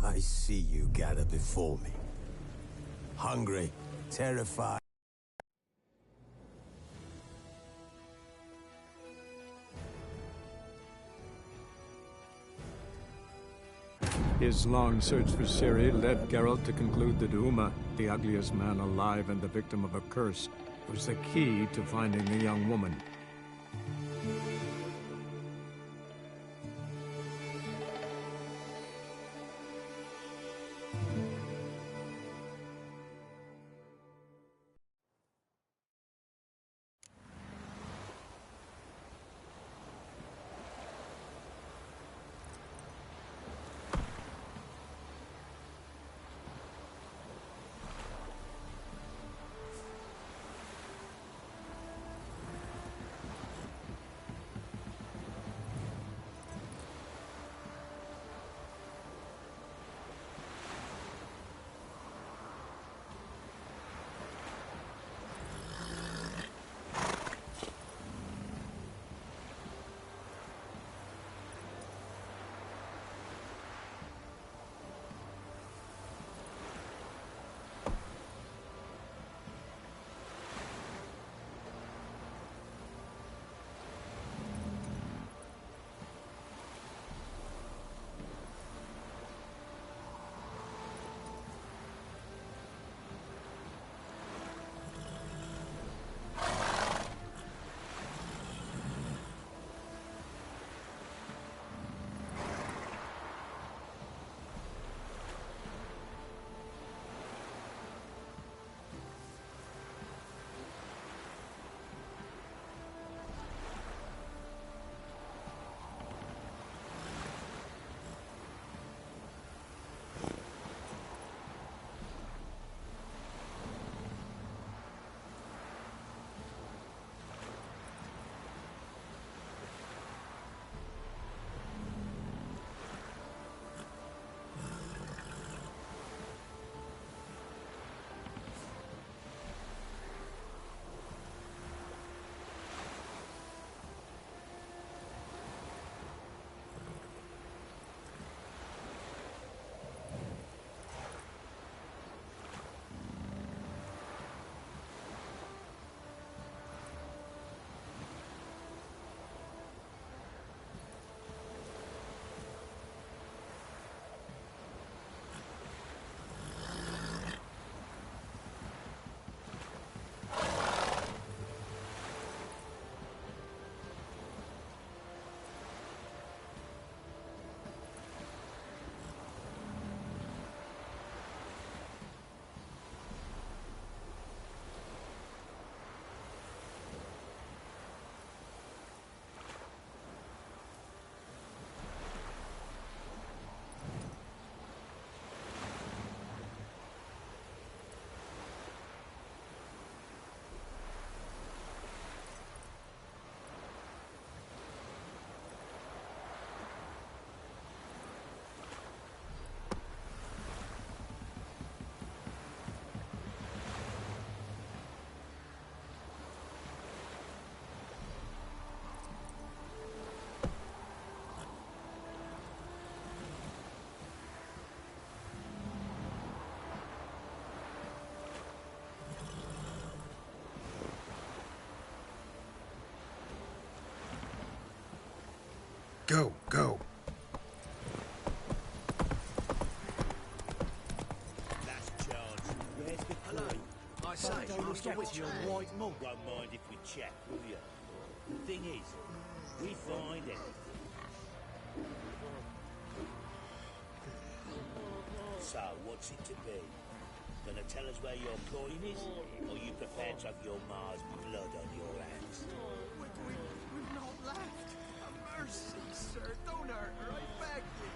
I see you gather before me. Hungry, terrified. His long search for Ciri led Geralt to conclude that Uma, the ugliest man alive and the victim of a curse, was the key to finding the young woman. Go, go. That's Charles. Where's the coin? I say, Master Witcher, white monk. Won't mind if we check, will you? The thing is, we find it. So, what's it to be? Gonna tell us where your coin is? Or you prepared to have your Mars blood on your hands? We've not left. Mercy, sir. Don't hurt her. I beg you.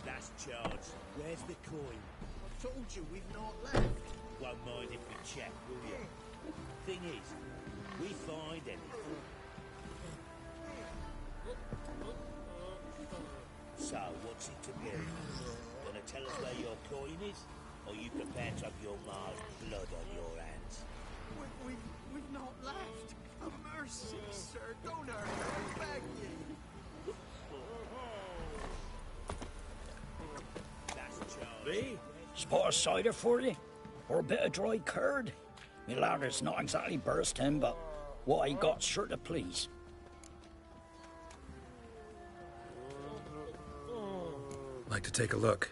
That's Charles. Where's the coin? I've told you we've not left. Won't mind if we check, will you? Thing is, we find anything. So, what's it to be? Gonna tell us where your coin is? Or you prepared to have your Mars blood on your hands? We've not left. A mercy, sir. Don't hurt her. I beg you. eh? Spot of cider for you? Or a bit of dry curd? Me lather's not exactly bursting, but what I got's sure to please. Like to take a look.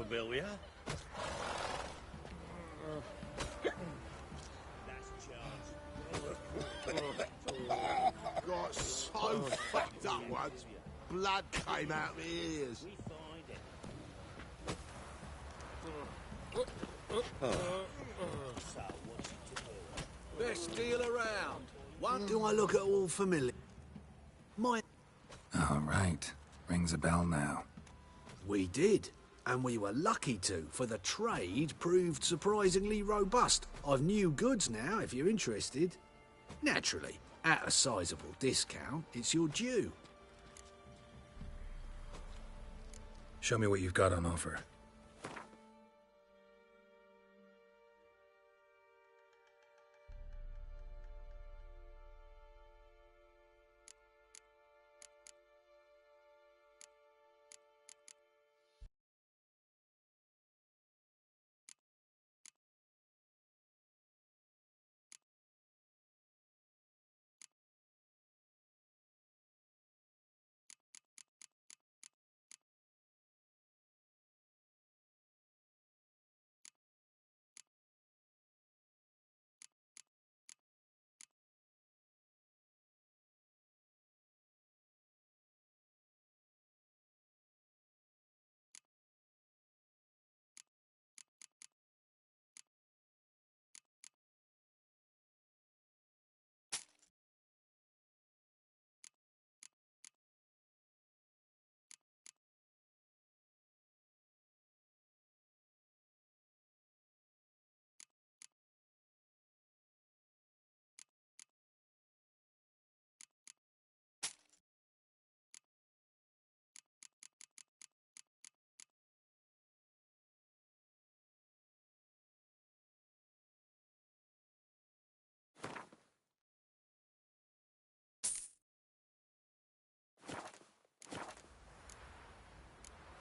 familiar? Last chance. Got so fucked up once. Blood came out my ears. We find it. So, what's it to do? Best deal around. What do I look at all familiar? My... All right. Rings a bell now. We did. And we were lucky to, for the trade proved surprisingly robust. I've new goods now, if you're interested. Naturally, at a sizable discount, it's your due. Show me what you've got on offer.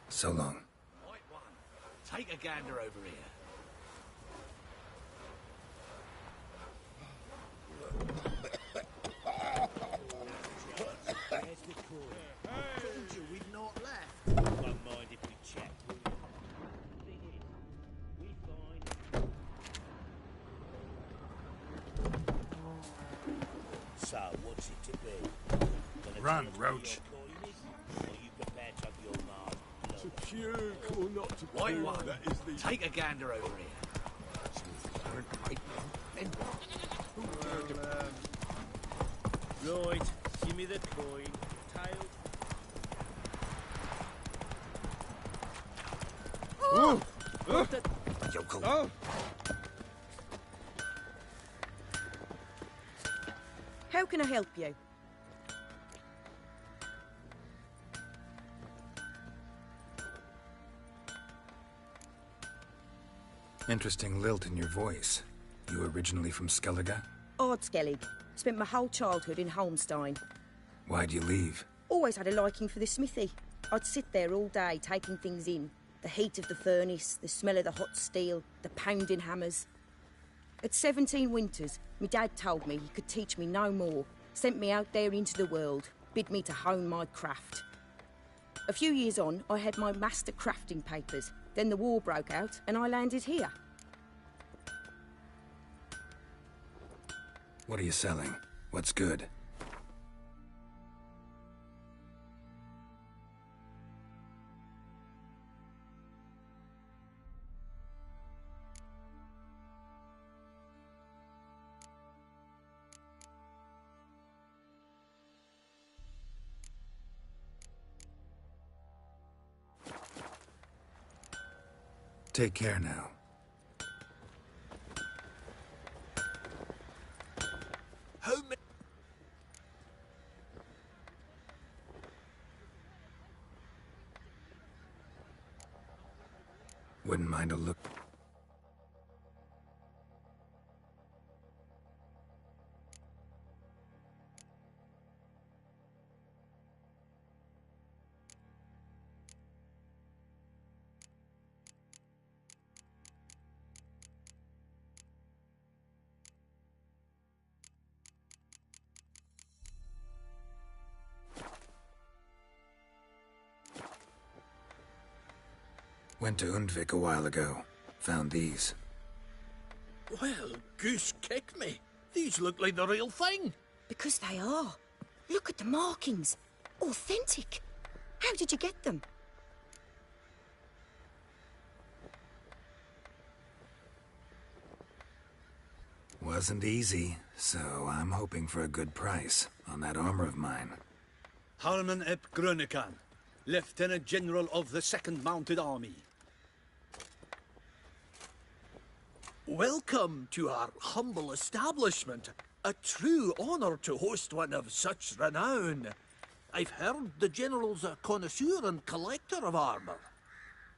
So long. Right one. Take a gander over here. Where's the coin? I told you we've not left. Don't mind if we check. Thing is, we find... So, what's it to be? Gonna Run, tell us where Roach. your coin is? Or you prepared to have your mark blood? To puke or not to puke. Right one. That is the... Take a gander over here. Right, give me the coin. Tail. Yokel. How can I help you? Interesting lilt in your voice. You originally from Skellige? Ardskellig. Spent my whole childhood in Holmstein. Why'd you leave? Always had a liking for the smithy. I'd sit there all day taking things in. The heat of the furnace, the smell of the hot steel, the pounding hammers. At 17 winters, my dad told me he could teach me no more. Sent me out there into the world, bid me to hone my craft. A few years on, I had my master crafting papers. Then the war broke out and I landed here. What are you selling? What's good? Take care now. Who ma- Wouldn't mind a look. Went to Undvik a while ago. Found these. Well, goose kick me. These look like the real thing. Because they are. Look at the markings. Authentic. How did you get them? Wasn't easy, so I'm hoping for a good price on that armor of mine. Harman ep Grönekan, Lieutenant General of the 2nd Mounted Army. Welcome to our humble establishment. A true honor to host one of such renown. I've heard the General's a connoisseur and collector of armor.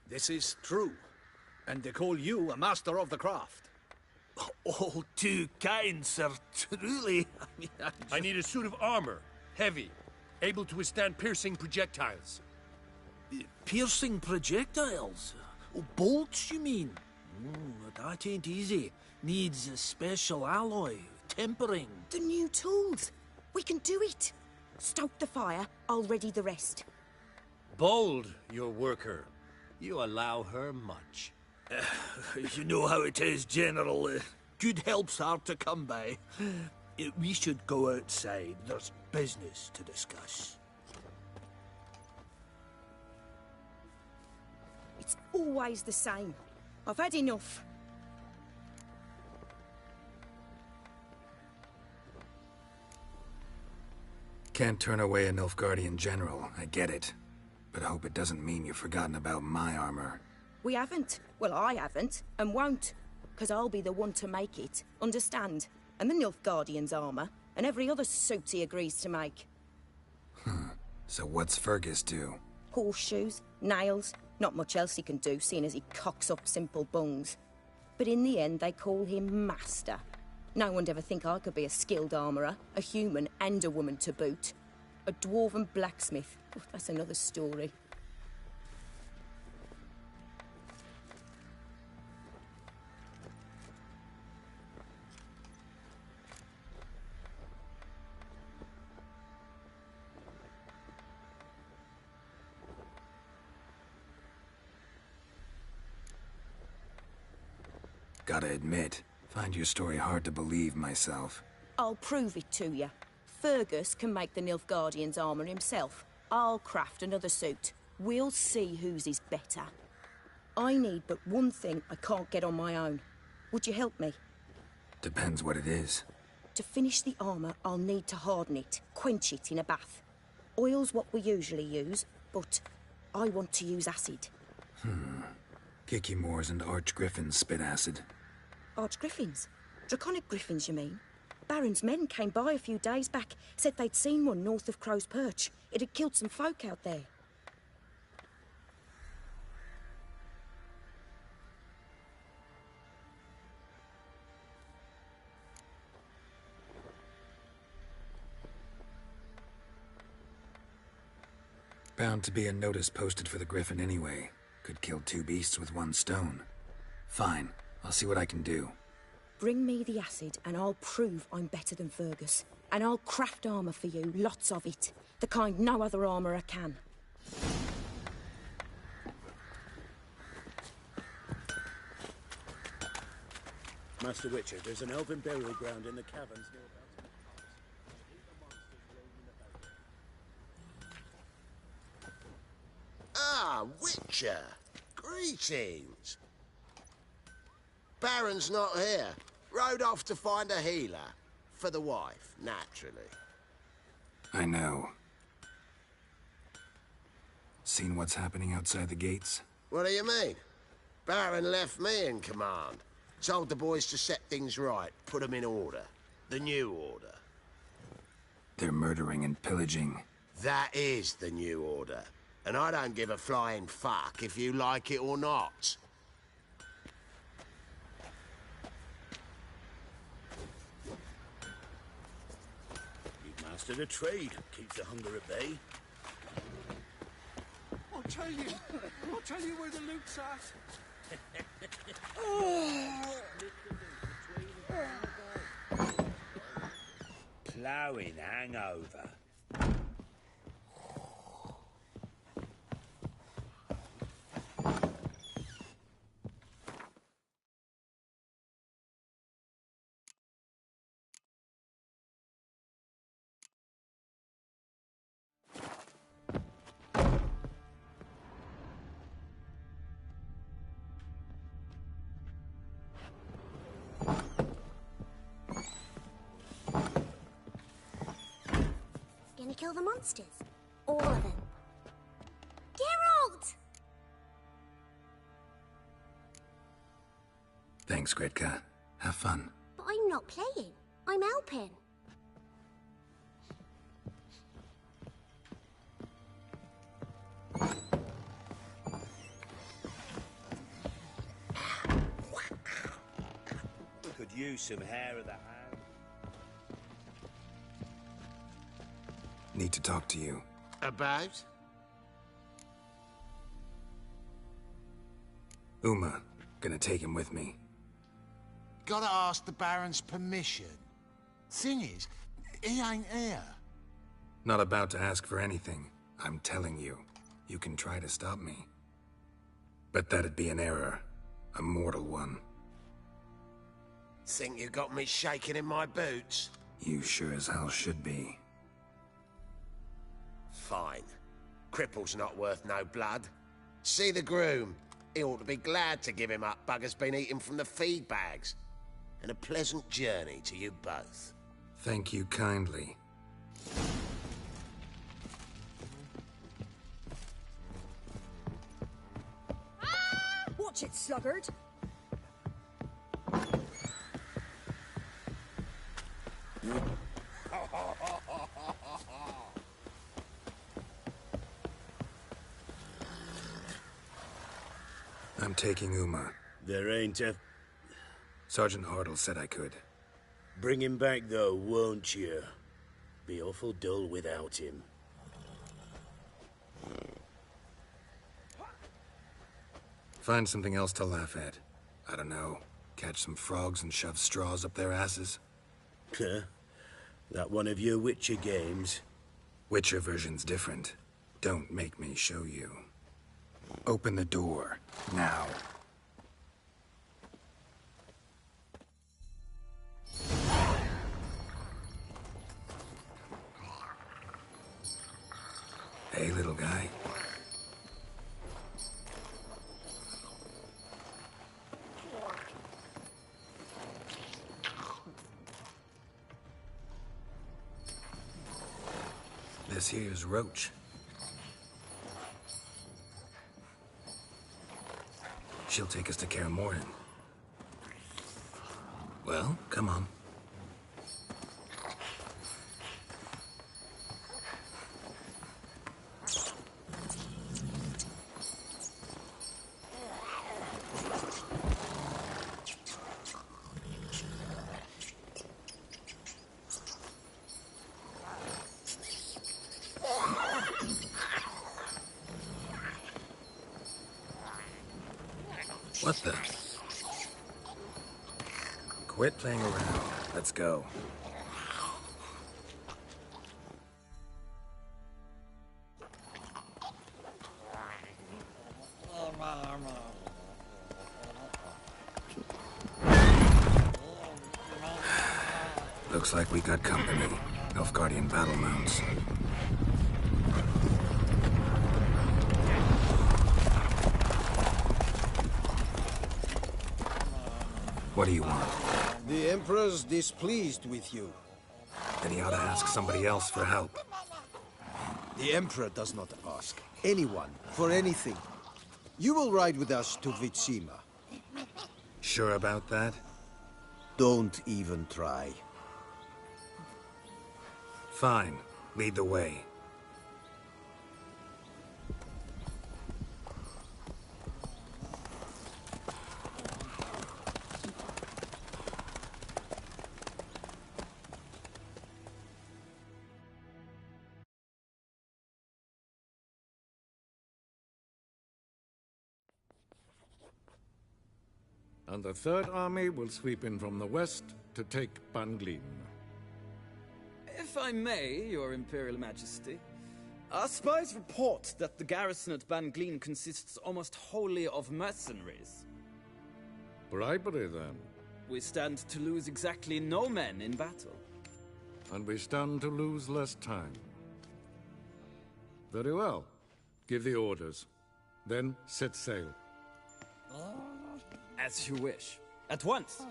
This is true, and they call you a master of the craft. All too kind, sir, truly. I need a suit of armor, heavy, able to withstand piercing projectiles. Piercing projectiles? Oh, bolts, you mean? That ain't easy. Needs a special alloy, tempering. The new tools. We can do it. Stoke the fire, I'll ready the rest. Bold, your worker. You allow her much. You know how it is, General. Good help's hard to come by. We should go outside. There's business to discuss. It's always the same. I've had enough. Can't turn away a Nilfgaardian general, I get it. But I hope it doesn't mean you've forgotten about my armor. We haven't. Well, I haven't, and won't. Because I'll be the one to make it, understand? And the Nilfgaardian's armor, and every other suit he agrees to make. So what's Fergus do? Horseshoes, nails, not much else he can do, seeing as he cocks up simple bungs. But in the end, they call him Master. No one'd ever think I could be a skilled armourer, a human and a woman to boot. A dwarven blacksmith. Oh, that's another story. Gotta admit, find your story hard to believe myself. I'll prove it to you. Fergus can make the Nilfgaardian's armour himself. I'll craft another suit. We'll see whose is better. I need but one thing I can't get on my own. Would you help me? Depends what it is. To finish the armour, I'll need to harden it, quench it in a bath. Oil's what we usually use, but I want to use acid. Kicky Moors and Archgriffins spit acid. Archgriffins? Draconic griffins, you mean? Baron's men came by a few days back, said they'd seen one north of Crow's Perch. It had killed some folk out there. Bound to be a notice posted for the Griffin anyway. Could kill two beasts with one stone. Fine, I'll see what I can do. Bring me the acid and I'll prove I'm better than Fergus. And I'll craft armour for you, lots of it. The kind no other armourer can. Master Witcher, there's an elven burial ground in the caverns near Ah, Witcher! Greetings! Baron's not here. Rode off to find a healer. For the wife, naturally. I know. Seen what's happening outside the gates? What do you mean? Baron left me in command. Told the boys to set things right, put them in order. The new order. They're murdering and pillaging. That is the new order. And I don't give a flying fuck if you like it or not. You've mastered a trade. Keeps the hunger at bay. I'll tell you where the loot's at. Ploughing hangover. kill the monsters. All of them. Geralt! Thanks, Gretka. Have fun. But I'm not playing. I'm helping. Could use some hair of the hand. Need to talk to you. About? Uma. Gonna take him with me. Gotta ask the Baron's permission. Thing is, he ain't here. Not about to ask for anything. I'm telling you. You can try to stop me. But that'd be an error. A mortal one. Think you got me shaking in my boots? You sure as hell should be. Fine. Cripple's not worth no blood. See the groom. He ought to be glad to give him up. Bugger's been eating from the feed bags. And a pleasant journey to you both. Thank you kindly. Watch it, sluggard. I'm taking Uma. There ain't a... Sergeant Hartle said I could. Bring him back, though, won't you? Be awful dull without him. Find something else to laugh at. I don't know. Catch some frogs and shove straws up their asses. Huh? That one of your Witcher games? Witcher version's different. Don't make me show you. Open the door. Now. Hey, little guy. This here's Roach. She'll take us to Kaer Morhen. Well, come on. What the? Quit playing around. Let's go. Looks like we got company. Nilfgaardian battle mounts. What do you want? The Emperor's displeased with you. Then he ought to ask somebody else for help. The Emperor does not ask anyone for anything. You will ride with us to Vitsima. Sure about that? Don't even try. Fine. Lead the way. And the Third Army will sweep in from the west to take Banglin. If I may, Your Imperial Majesty, our spies report that the garrison at Banglin consists almost wholly of mercenaries. Bribery, then. We stand to lose exactly no men in battle. And we stand to lose less time. Very well. Give the orders. Then set sail. As you wish. At once.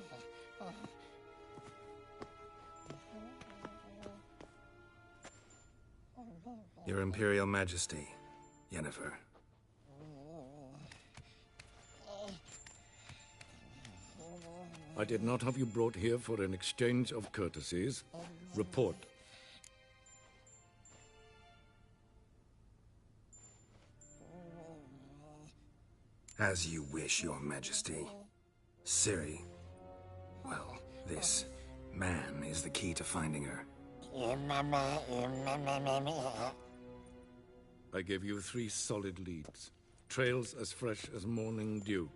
Your Imperial Majesty, Yennefer. I did not have you brought here for an exchange of courtesies. Report. As you wish, Your Majesty. Ciri, well, this man is the key to finding her. I gave you 3 solid leads. Trails as fresh as morning dew.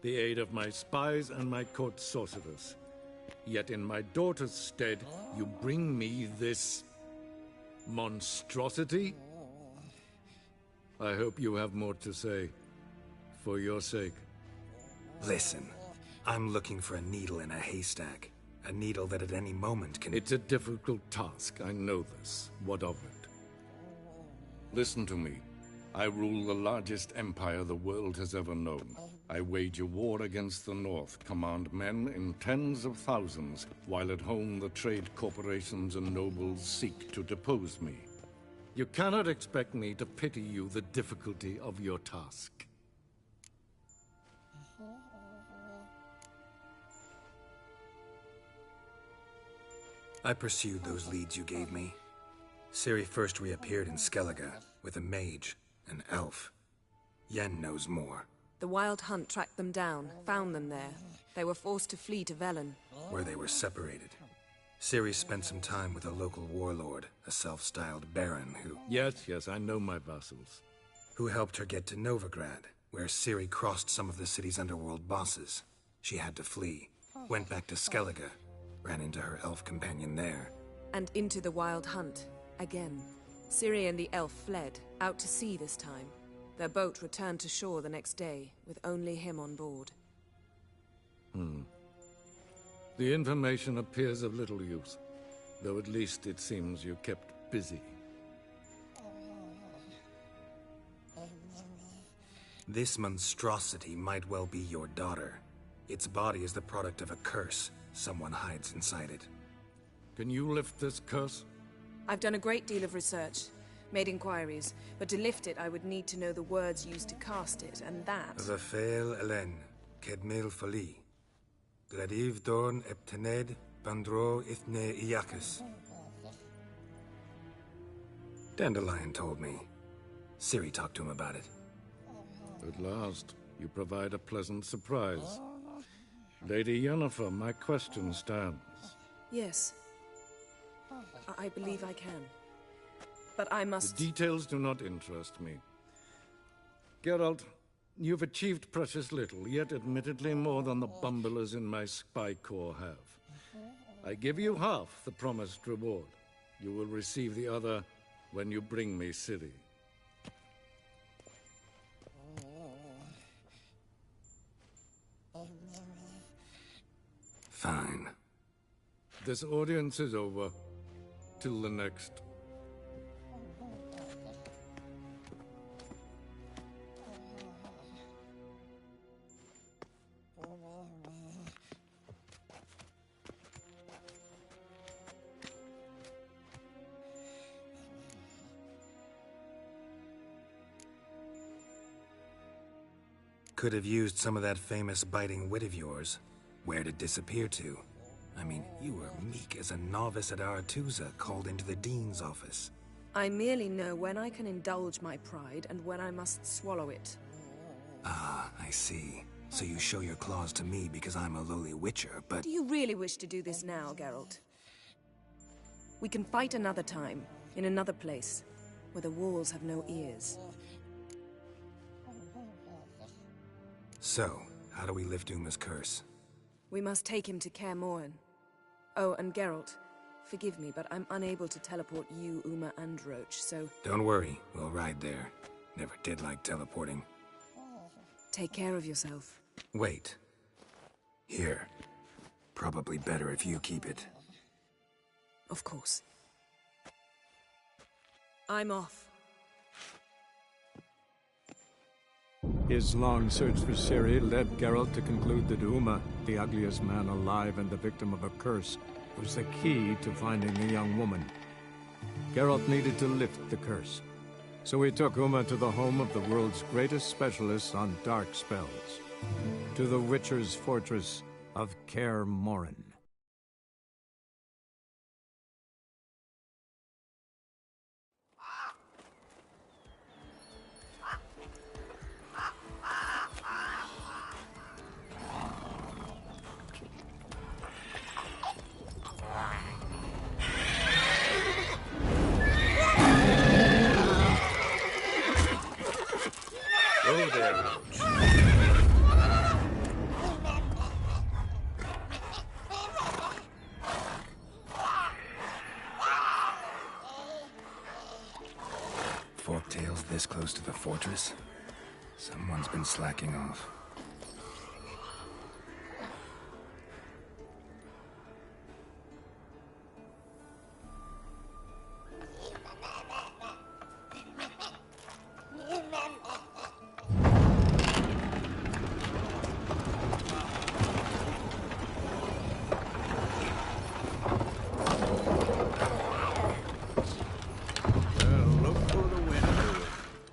The aid of my spies and my court sorcerers. Yet in my daughter's stead, you bring me this monstrosity? I hope you have more to say. For your sake. Listen, I'm looking for a needle in a haystack. A needle that at any moment can... It's a difficult task, I know this. What of it? Listen to me. I rule the largest empire the world has ever known. I wage a war against the North, command men in tens of thousands, while at home the trade corporations and nobles seek to depose me. You cannot expect me to pity you the difficulty of your task. I pursued those leads you gave me. Ciri first reappeared in Skellige with a mage, an elf. Yen knows more. The Wild Hunt tracked them down, found them there. They were forced to flee to Velen. Where they were separated. Ciri spent some time with a local warlord, a self-styled baron who... Yes, I know my vassals. Who helped her get to Novigrad, where Ciri crossed some of the city's underworld bosses. She had to flee, went back to Skellige, ran into her elf companion there. And into the Wild Hunt, again. Ciri and the elf fled, out to sea this time. Their boat returned to shore the next day, with only him on board. The information appears of little use, though at least it seems you kept busy. This monstrosity might well be your daughter. Its body is the product of a curse. Someone hides inside it. Can you lift this curse? I've done a great deal of research, made inquiries, but to lift it I would need to know the words used to cast it, and that... Vafael Elen, Kedmil Fali. Gladiv Dorn Eptened, Bandro Ithne Iakis. Dandelion told me. Ciri talked to him about it. At last, you provide a pleasant surprise. Lady Yennefer, my question stands. Yes. I believe I can. But I must... The details do not interest me. Geralt, you've achieved precious little, yet admittedly more than the bumblers in my spy corps have. I give you half the promised reward. You will receive the other when you bring me Ciri. Fine. This audience is over. Till the next. Could have used some of that famous biting wit of yours. Where'd it disappear to? I mean, you were meek as a novice at Aretusa, called into the Dean's office. I merely know when I can indulge my pride and when I must swallow it. Ah, I see. So you show your claws to me because I'm a lowly witcher, but... Do you really wish to do this now, Geralt? We can fight another time, in another place, where the walls have no ears. So, how do we lift Uma's curse? We must take him to Kaer Morhen. Oh, and Geralt, forgive me, but I'm unable to teleport you, Uma, and Roach, so... Don't worry, we'll ride there. Never did like teleporting. Take care of yourself. Wait. Here. Probably better if you keep it. Of course. I'm off. His long search for Ciri led Geralt to conclude that Uma, the ugliest man alive and the victim of a curse, was the key to finding the young woman. Geralt needed to lift the curse. So we took Uma to the home of the world's greatest specialists on dark spells. To the Witcher's fortress of Kaer Morhen. Go there, Roach. Forktails this close to the fortress? Someone's been slacking off.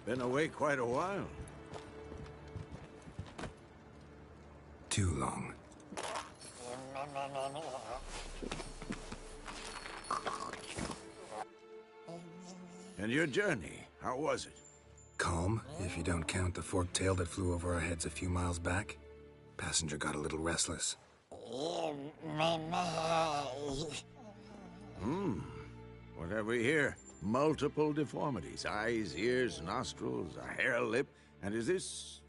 Been away quite a while. Too long. And your journey, how was it? Calm, if you don't count the forktail that flew over our heads a few miles back. Passenger got a little restless. What have we here? Multiple deformities. Eyes, ears, nostrils, a hair lip. And is this...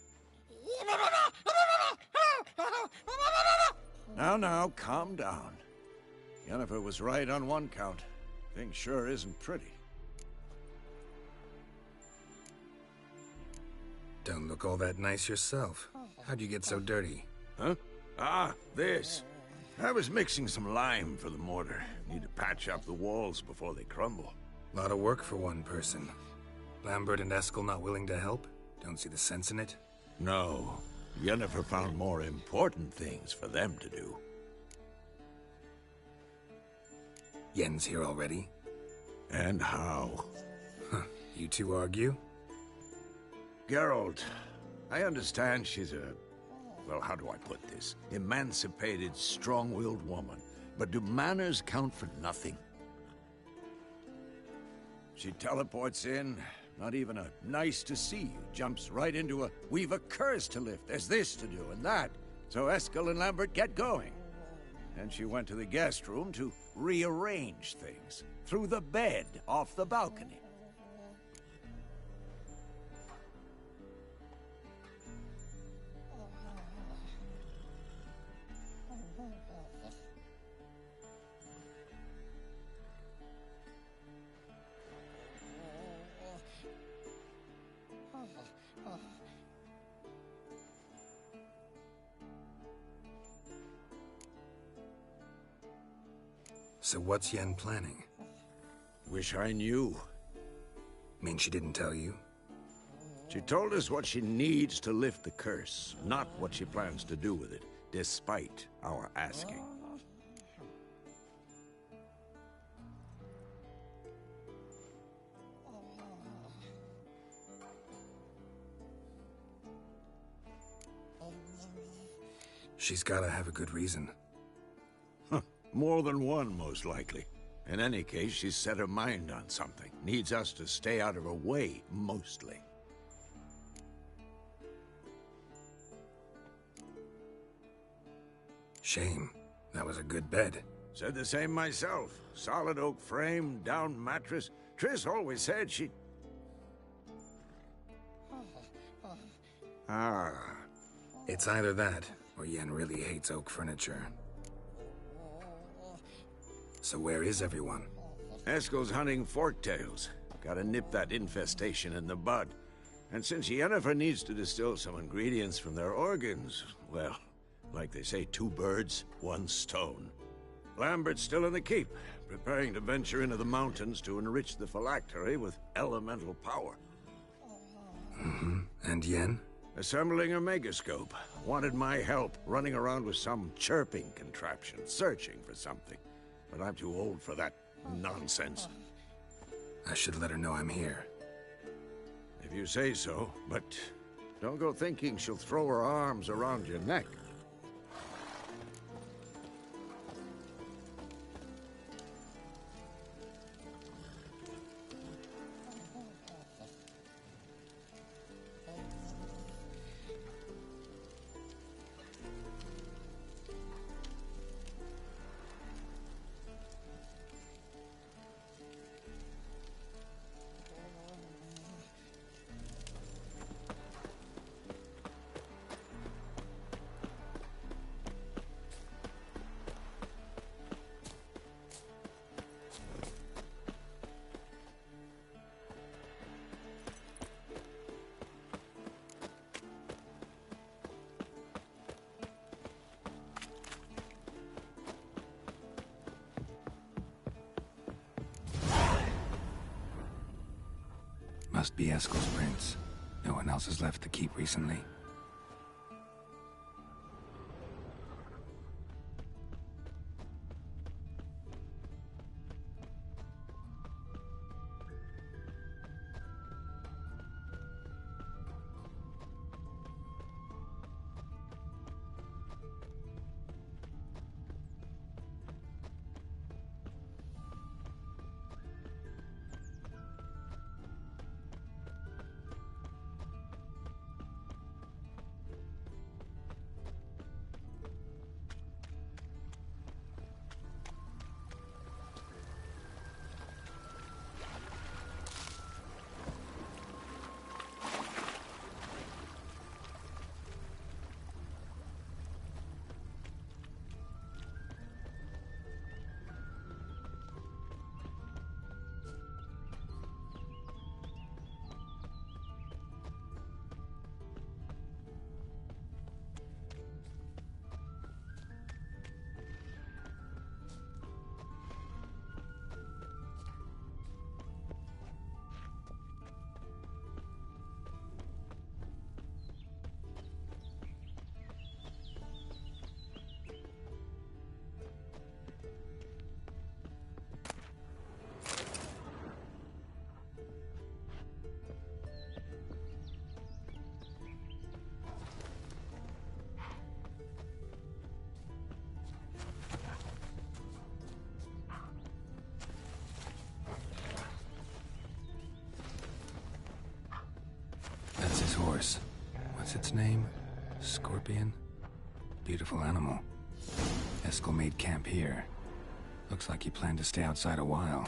Now, calm down. Yennefer was right on one count. Thing sure isn't pretty. Don't look all that nice yourself. How'd you get so dirty? Huh? Ah, this. I was mixing some lime for the mortar. Need to patch up the walls before they crumble. Lot of work for one person. Lambert and Eskel not willing to help? Don't see the sense in it? No. Yennefer found more important things for them to do. Yen's here already? And how? Huh. You two argue? Geralt, I understand she's a... well, how do I put this? Emancipated, strong-willed woman. But do manners count for nothing? She teleports in, not even a nice to see you, jumps right into a we've a curse to lift, there's this to do and that. So Eskel and Lambert get going. And she went to the guest room to rearrange things. Through the bed, off the balcony. So what's Yen planning? Wish I knew. Mean she didn't tell you? She told us what she needs to lift the curse, not what she plans to do with it, despite our asking. She's gotta have a good reason. More than one, most likely. In any case, she's set her mind on something. Needs us to stay out of her way, mostly. Shame. That was a good bed. Said the same myself. Solid oak frame, down mattress. Triss always said she... It's either that, or Yen really hates oak furniture. So where is everyone? Eskel's hunting forktails. Gotta nip that infestation in the bud. And since Yennefer needs to distill some ingredients from their organs, well, like they say, 2 birds, 1 stone. Lambert's still in the keep, preparing to venture into the mountains to enrich the phylactery with elemental power. And Yen? Assembling a megascope. Wanted my help, running around with some chirping contraption, searching for something. But I'm too old for that nonsense. I should let her know I'm here. If you say so, but don't go thinking she'll throw her arms around your neck. Must be Eskel's prints. No one else has left the keep recently. That's his horse. What's its name? Scorpion? Beautiful animal. Eskel made camp here. Looks like he planned to stay outside a while.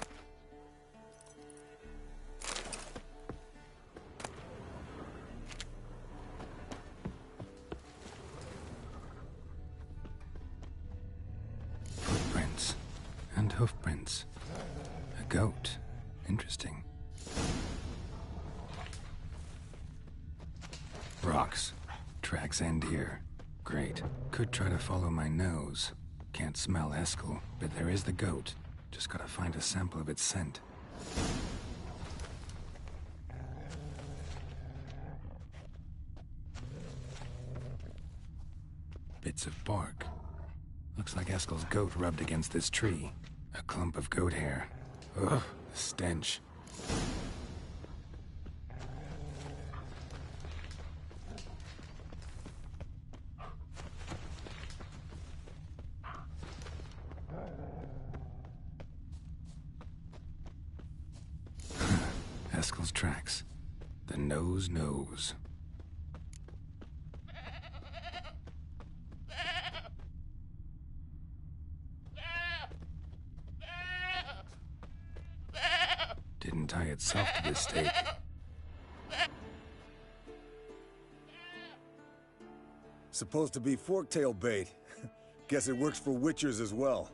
Footprints. And hoofprints. A goat. Interesting. Rocks. Tracks end here. Great. Could try to follow my nose. Can't smell Eskel, but there is the goat. Just gotta find a sample of its scent. Bits of bark. Looks like Eskel's goat rubbed against this tree. A clump of goat hair. Ugh, the stench. Eskel's tracks. The nose knows. Didn't tie itself to this stake. Supposed to be forktail bait. Guess it works for witchers as well.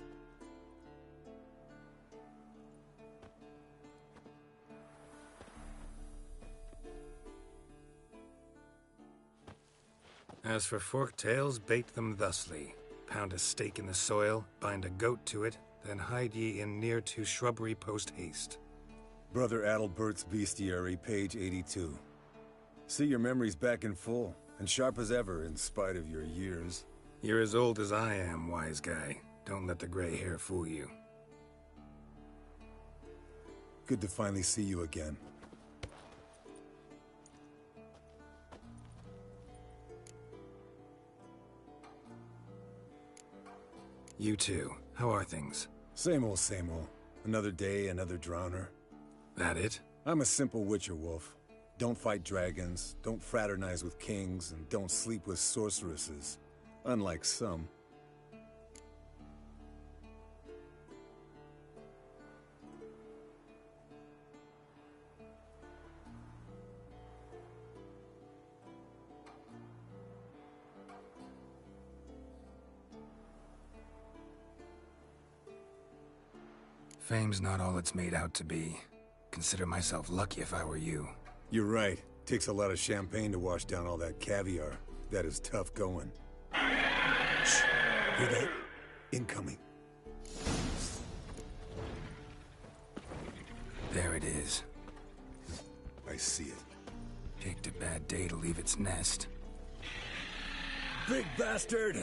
As for forktails, bait them thusly. Pound a stake in the soil, bind a goat to it, then hide ye in near to shrubbery post haste. Brother Adalbert's Bestiary, page 82. See your memories back in full, and sharp as ever in spite of your years. You're as old as I am, wise guy. Don't let the gray hair fool you. Good to finally see you again. You too. How are things? Same old, same old. Another day, another drowner. That it? I'm a simple witcher, Wolf. Don't fight dragons, don't fraternize with kings, and don't sleep with sorceresses. Unlike some. Fame's not all it's made out to be. Consider myself lucky if I were you. You're right. Takes a lot of champagne to wash down all that caviar. That is tough going. Shh. Hear that? Incoming. There it is. I see it. Picked a bad day to leave its nest. Big bastard!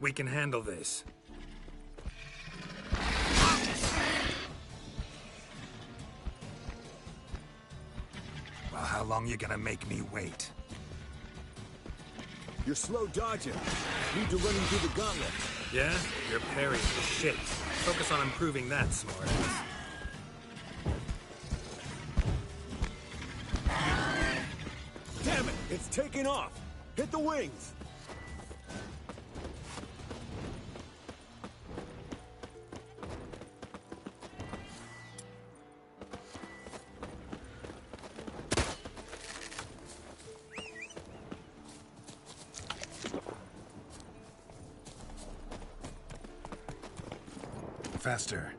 We can handle this. Well, how long you gonna make me wait? You're slow dodging. Need to run him through the gauntlet. Yeah? Your parry's the shit. Focus on improving that, smartass. Damn it! It's taking off! Hit the wings! Faster.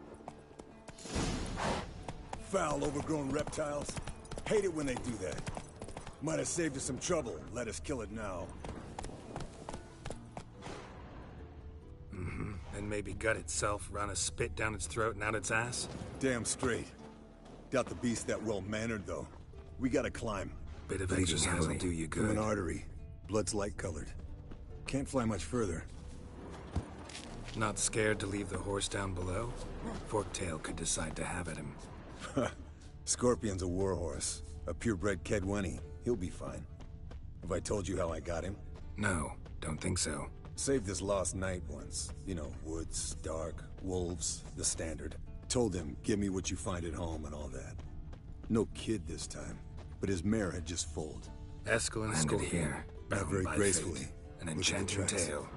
Foul, overgrown reptiles. Hate it when they do that. Might have saved us some trouble. Let us kill it now. Mm-hmm. And maybe gut itself, run a spit down its throat and out its ass? Damn straight. Doubt the beast that well-mannered, though. We gotta climb. Bit of exercise will do you good. From an artery. Blood's light-colored. Can't fly much further. Not scared to leave the horse down below? Forktail could decide to have at him. Scorpion's a warhorse. A purebred Kedwenny. He'll be fine. Have I told you how I got him? No, don't think so. Saved this lost knight once. You know, woods, dark, wolves, the standard. Told him, give me what you find at home and all that. No kid this time, but his mare had just foaled. Eskel and Scorpion here, not very gracefully. An enchanting tale.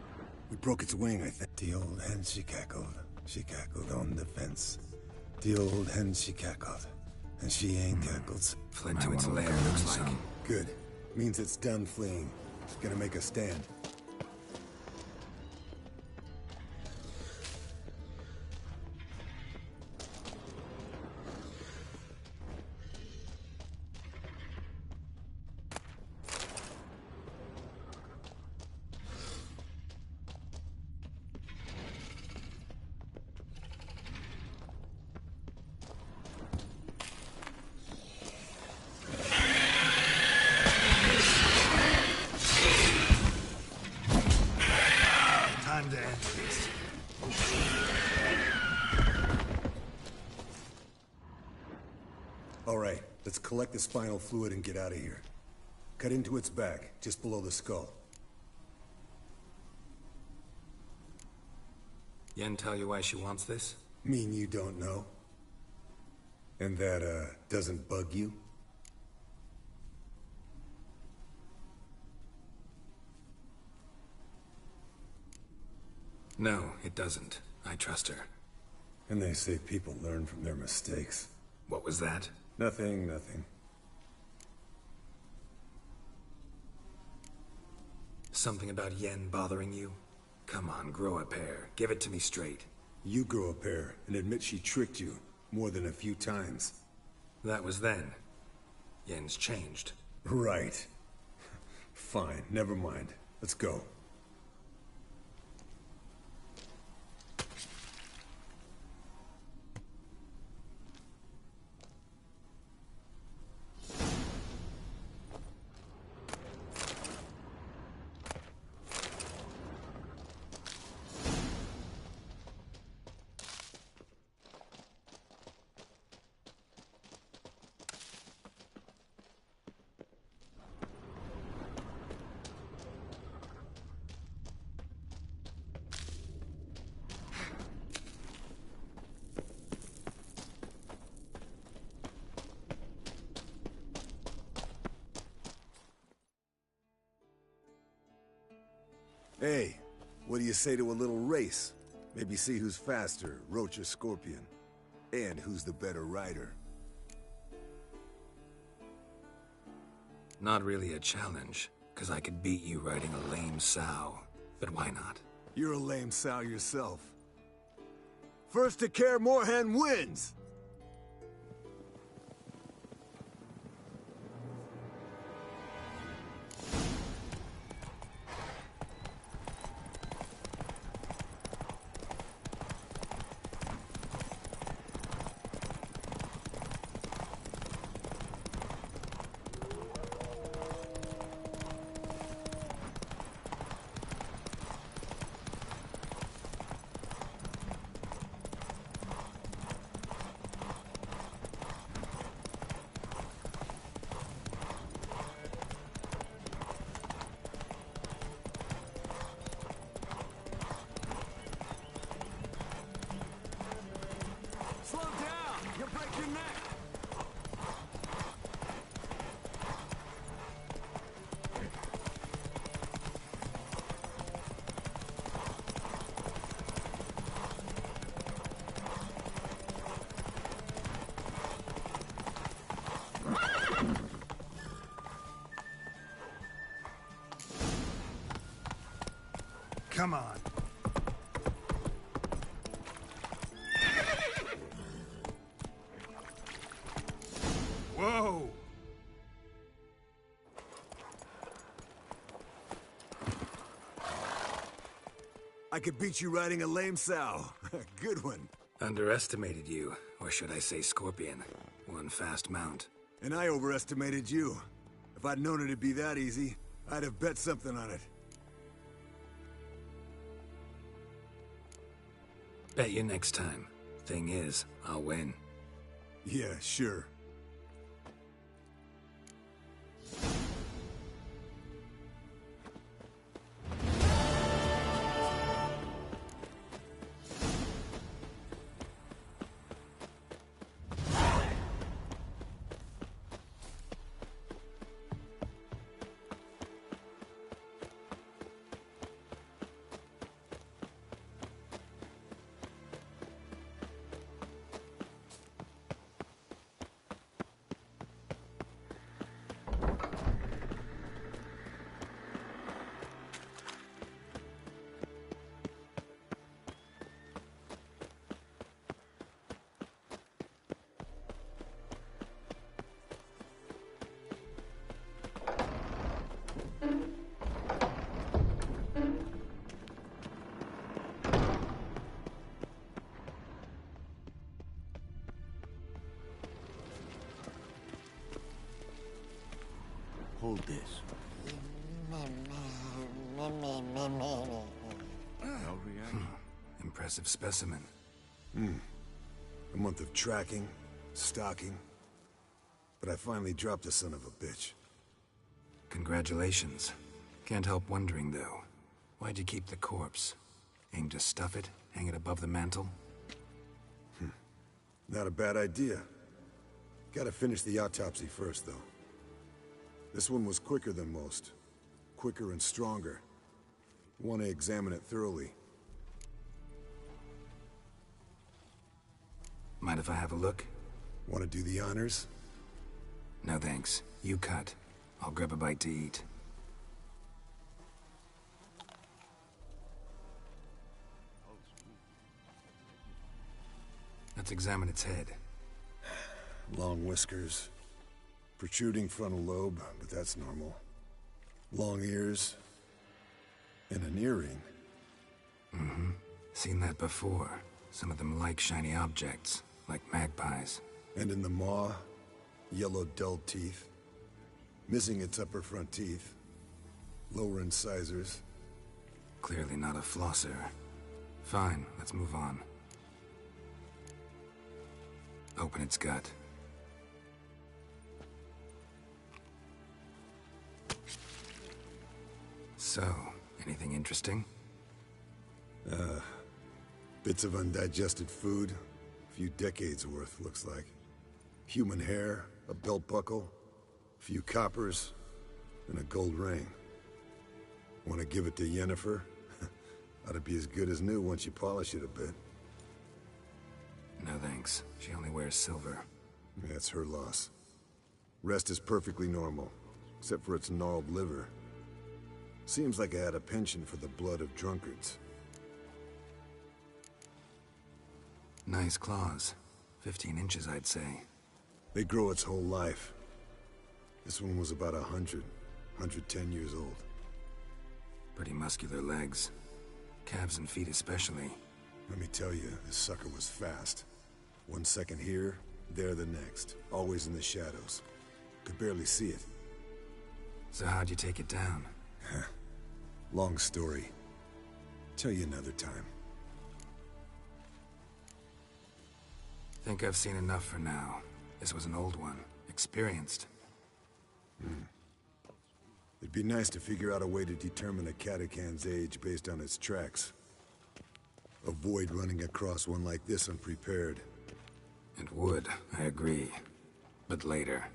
We broke its wing, I think. The old hen, she cackled on the fence. The old hen, she cackled, and she ain't cackled. Fled to its lair, looks like. Good. Means it's done fleeing. Gonna make a stand. Collect the spinal fluid and get out of here. Cut into its back, just below the skull. Yen tell you why she wants this? Mean you don't know? And that, doesn't bug you? No, it doesn't. I trust her. And they say people learn from their mistakes. What was that? Nothing, nothing. Something about Yen bothering you? Come on, grow a pair. Give it to me straight. You grow a pair and admit she tricked you more than a few times. That was then. Yen's changed. Right. Fine, never mind. Let's go. Hey, what do you say to a little race? Maybe see who's faster, Roach or Scorpion. And who's the better rider. Not really a challenge, because I could beat you riding a lame sow. But why not? You're a lame sow yourself. First to Kaer Morhen wins! Slow down! You'll break your neck! Come on. Whoa! I could beat you riding a lame sow. Good one. Underestimated you, or should I say Scorpion. One fast mount. And I overestimated you. If I'd known it'd be that easy, I'd have bet something on it. Bet you next time. Thing is, I'll win. Yeah, sure. Hold this. Impressive specimen. A month of tracking, stalking. But I finally dropped the son of a bitch. Congratulations. Can't help wondering, though. Why'd you keep the corpse? Aim to stuff it? Hang it above the mantle? Not a bad idea. Gotta finish the autopsy first, though. This one was quicker than most. Quicker and stronger. Want to examine it thoroughly. Mind if I have a look? Want to do the honors? No thanks. You cut. I'll grab a bite to eat. Let's examine its head. Long whiskers. Protruding frontal lobe, but that's normal. Long ears. And an earring. Mm-hmm. Seen that before. Some of them like shiny objects, like magpies. And in the maw, yellow dull teeth. Missing its upper front teeth. Lower incisors. Clearly not a flosser. Fine, let's move on. Open its gut. So, anything interesting? Bits of undigested food. A few decades worth, looks like. Human hair, a belt buckle, a few coppers, and a gold ring. Want to give it to Yennefer? Ought to be as good as new once you polish it a bit. No thanks. She only wears silver. That's her loss. Rest is perfectly normal, except for its gnarled liver. Seems like I had a penchant for the blood of drunkards. Nice claws. 15 inches, I'd say. They grow its whole life. This one was about 110 years old. Pretty muscular legs. Calves and feet especially. Let me tell you, this sucker was fast. 1 second here, there the next. Always in the shadows. Could barely see it. So how'd you take it down? Long story. Tell you another time. Think I've seen enough for now. This was an old one. Experienced. It'd be nice to figure out a way to determine a catacan's age based on its tracks. Avoid running across one like this unprepared. It would, I agree. But later.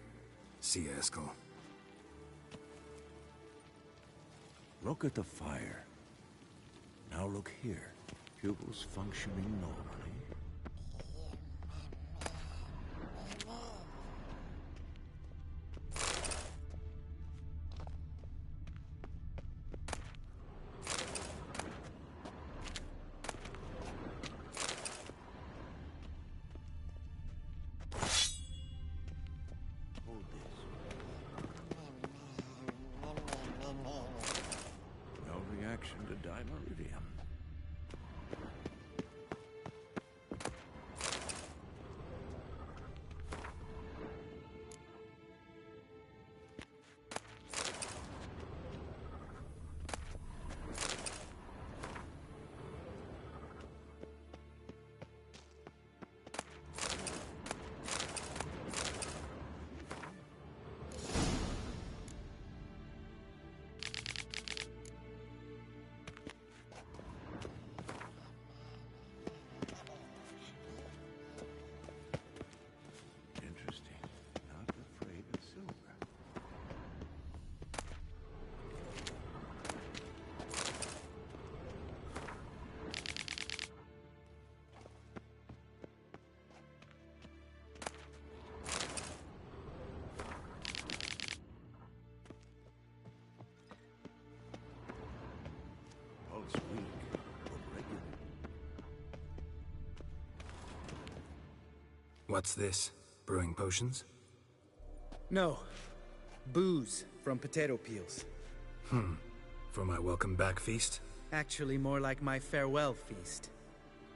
See you, Eskel. Look at the fire. Now look here. Pupils functioning normally. Reaction to dimeridium. What's this? Brewing potions? No. Booze from potato peels. For my welcome back feast? Actually more like my farewell feast.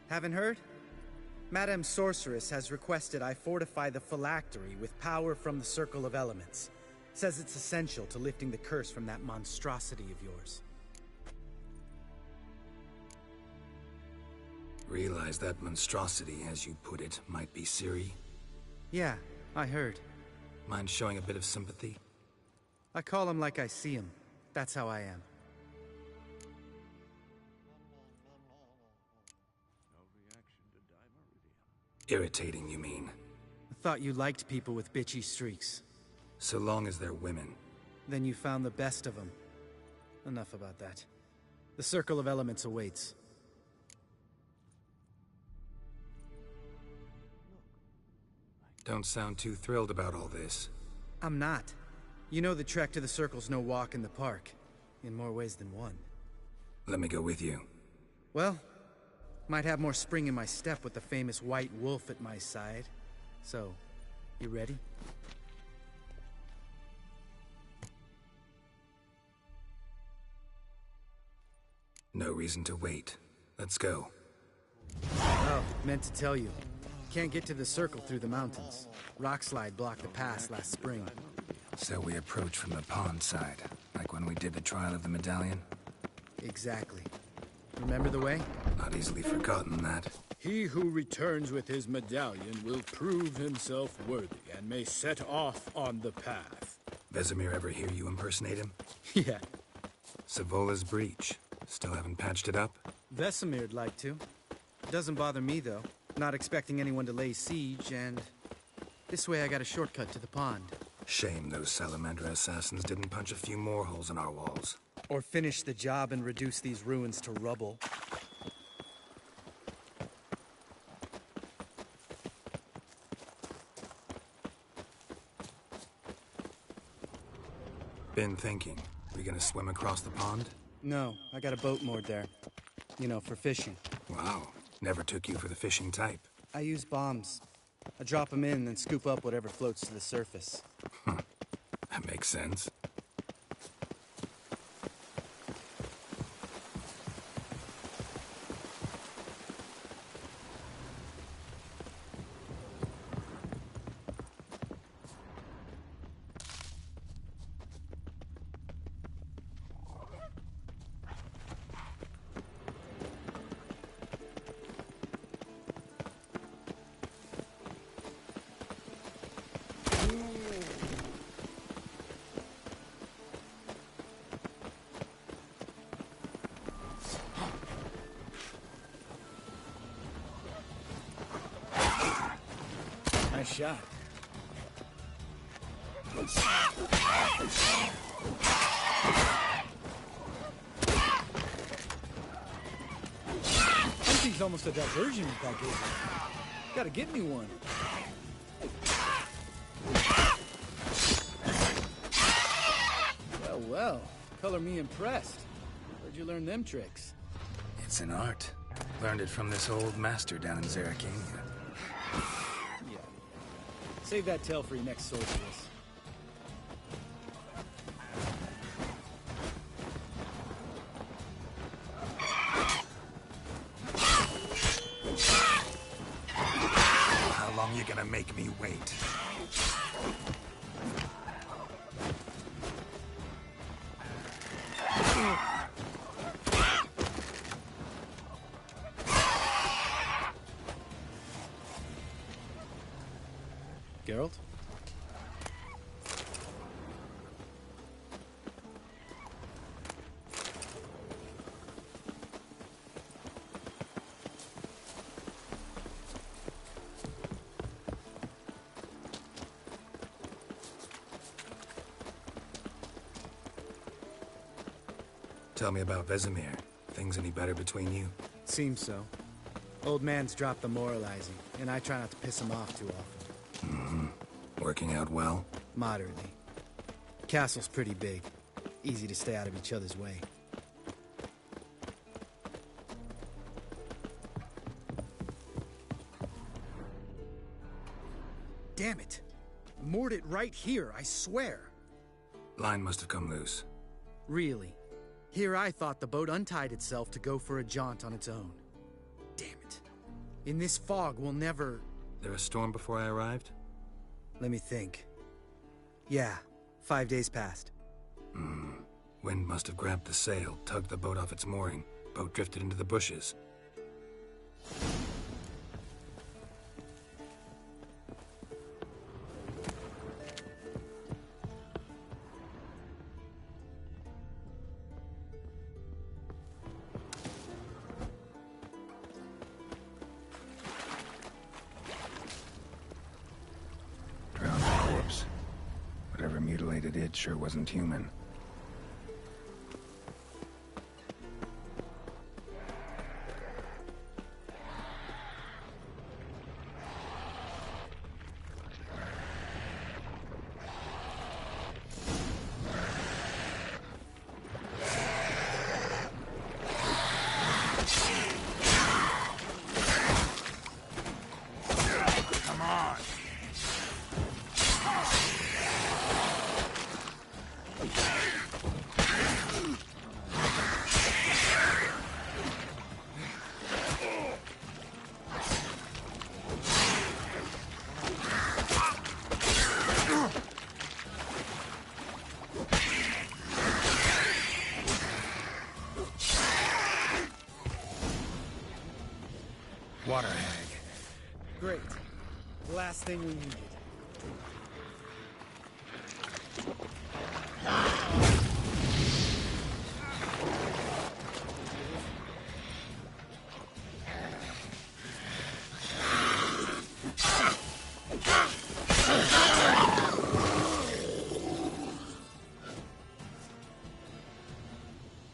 Haven't heard? Madame Sorceress has requested I fortify the phylactery with power from the Circle of Elements. Says it's essential to lifting the curse from that monstrosity of yours. Realize that monstrosity, as you put it, might be Ciri? Yeah, I heard. Mind showing a bit of sympathy? I call him like I see him. That's how I am. Irritating, you mean? I thought you liked people with bitchy streaks. So long as they're women. Then you found the best of them. Enough about that. The Circle of Elements awaits. Don't sound too thrilled about all this. I'm not. You know the trek to the Circle's no walk in the park. In more ways than one. Let me go with you. Well, might have more spring in my step with the famous White Wolf at my side. So, you ready? No reason to wait. Let's go. Oh, meant to tell you. Can't get to the Circle through the mountains. Rockslide blocked the pass last spring. So we approach from the pond side, like when we did the trial of the medallion? Exactly. Remember the way? Not easily forgotten, that. He who returns with his medallion will prove himself worthy and may set off on the path. Vesemir ever hear you impersonate him? Yeah. Savola's breach. Still haven't patched it up? Vesemir'd like to. Doesn't bother me, though. Not expecting anyone to lay siege, and this way I got a shortcut to the pond. Shame those Salamandra assassins didn't punch a few more holes in our walls. Or finish the job and reduce these ruins to rubble. Been thinking. We gonna swim across the pond? No, I got a boat moored there. You know, for fishing. Wow. Never took you for the fishing type. I use bombs. I drop them in, then scoop up whatever floats to the surface. That makes sense. Nice shot. Hunting's almost a diversion with that game. Gotta get me one. Well, well. Color me impressed. Where'd you learn them tricks? It's an art. Learned it from this old master down in Zerrikania. Yeah. Save that tale for your next sorceress. How long you gonna make me wait? Geralt? Tell me about Vesemir. Things any better between you? Seems so. Old man's dropped the moralizing, and I try not to piss him off too often. Mm-hmm. Working out well? Moderately. Castle's pretty big. Easy to stay out of each other's way. Damn it! Moored it right here, I swear! Line must have come loose. Really? Here I thought the boat untied itself to go for a jaunt on its own. Damn it. In this fog, we'll never... There a storm before I arrived? Let me think. Yeah, 5 days passed. Wind must have grabbed the sail, tugged the boat off its mooring. Boat drifted into the bushes. Drowned corpse. Whatever mutilated it sure wasn't human. Water hag. Great. Last thing we needed.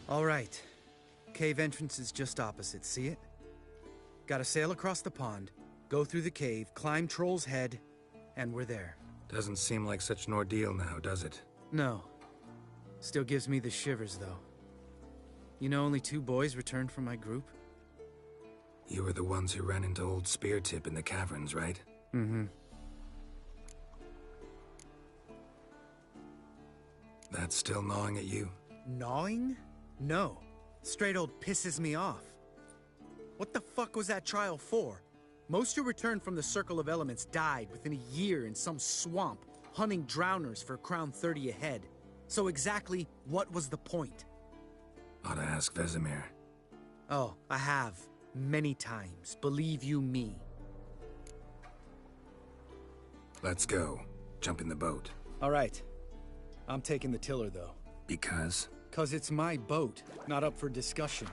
All right. Cave entrance is just opposite, see it? Gotta sail across the pond, go through the cave, climb Troll's Head, and we're there. Doesn't seem like such an ordeal now, does it? No. Still gives me the shivers, though. You know only 2 boys returned from my group? You were the ones who ran into old Speartip in the caverns, right? Mm-hmm. That's still gnawing at you? Gnawing? No. Straight old pisses me off. What the fuck was that trial for? Most who returned from the Circle of Elements died within a year in some swamp, hunting drowners for Crown 30 a head. So exactly what was the point? Ought to ask Vesemir. Oh, I have. Many times. Believe you me. Let's go. Jump in the boat. All right. I'm taking the tiller, though. Because? 'Cause it's my boat, not up for discussion.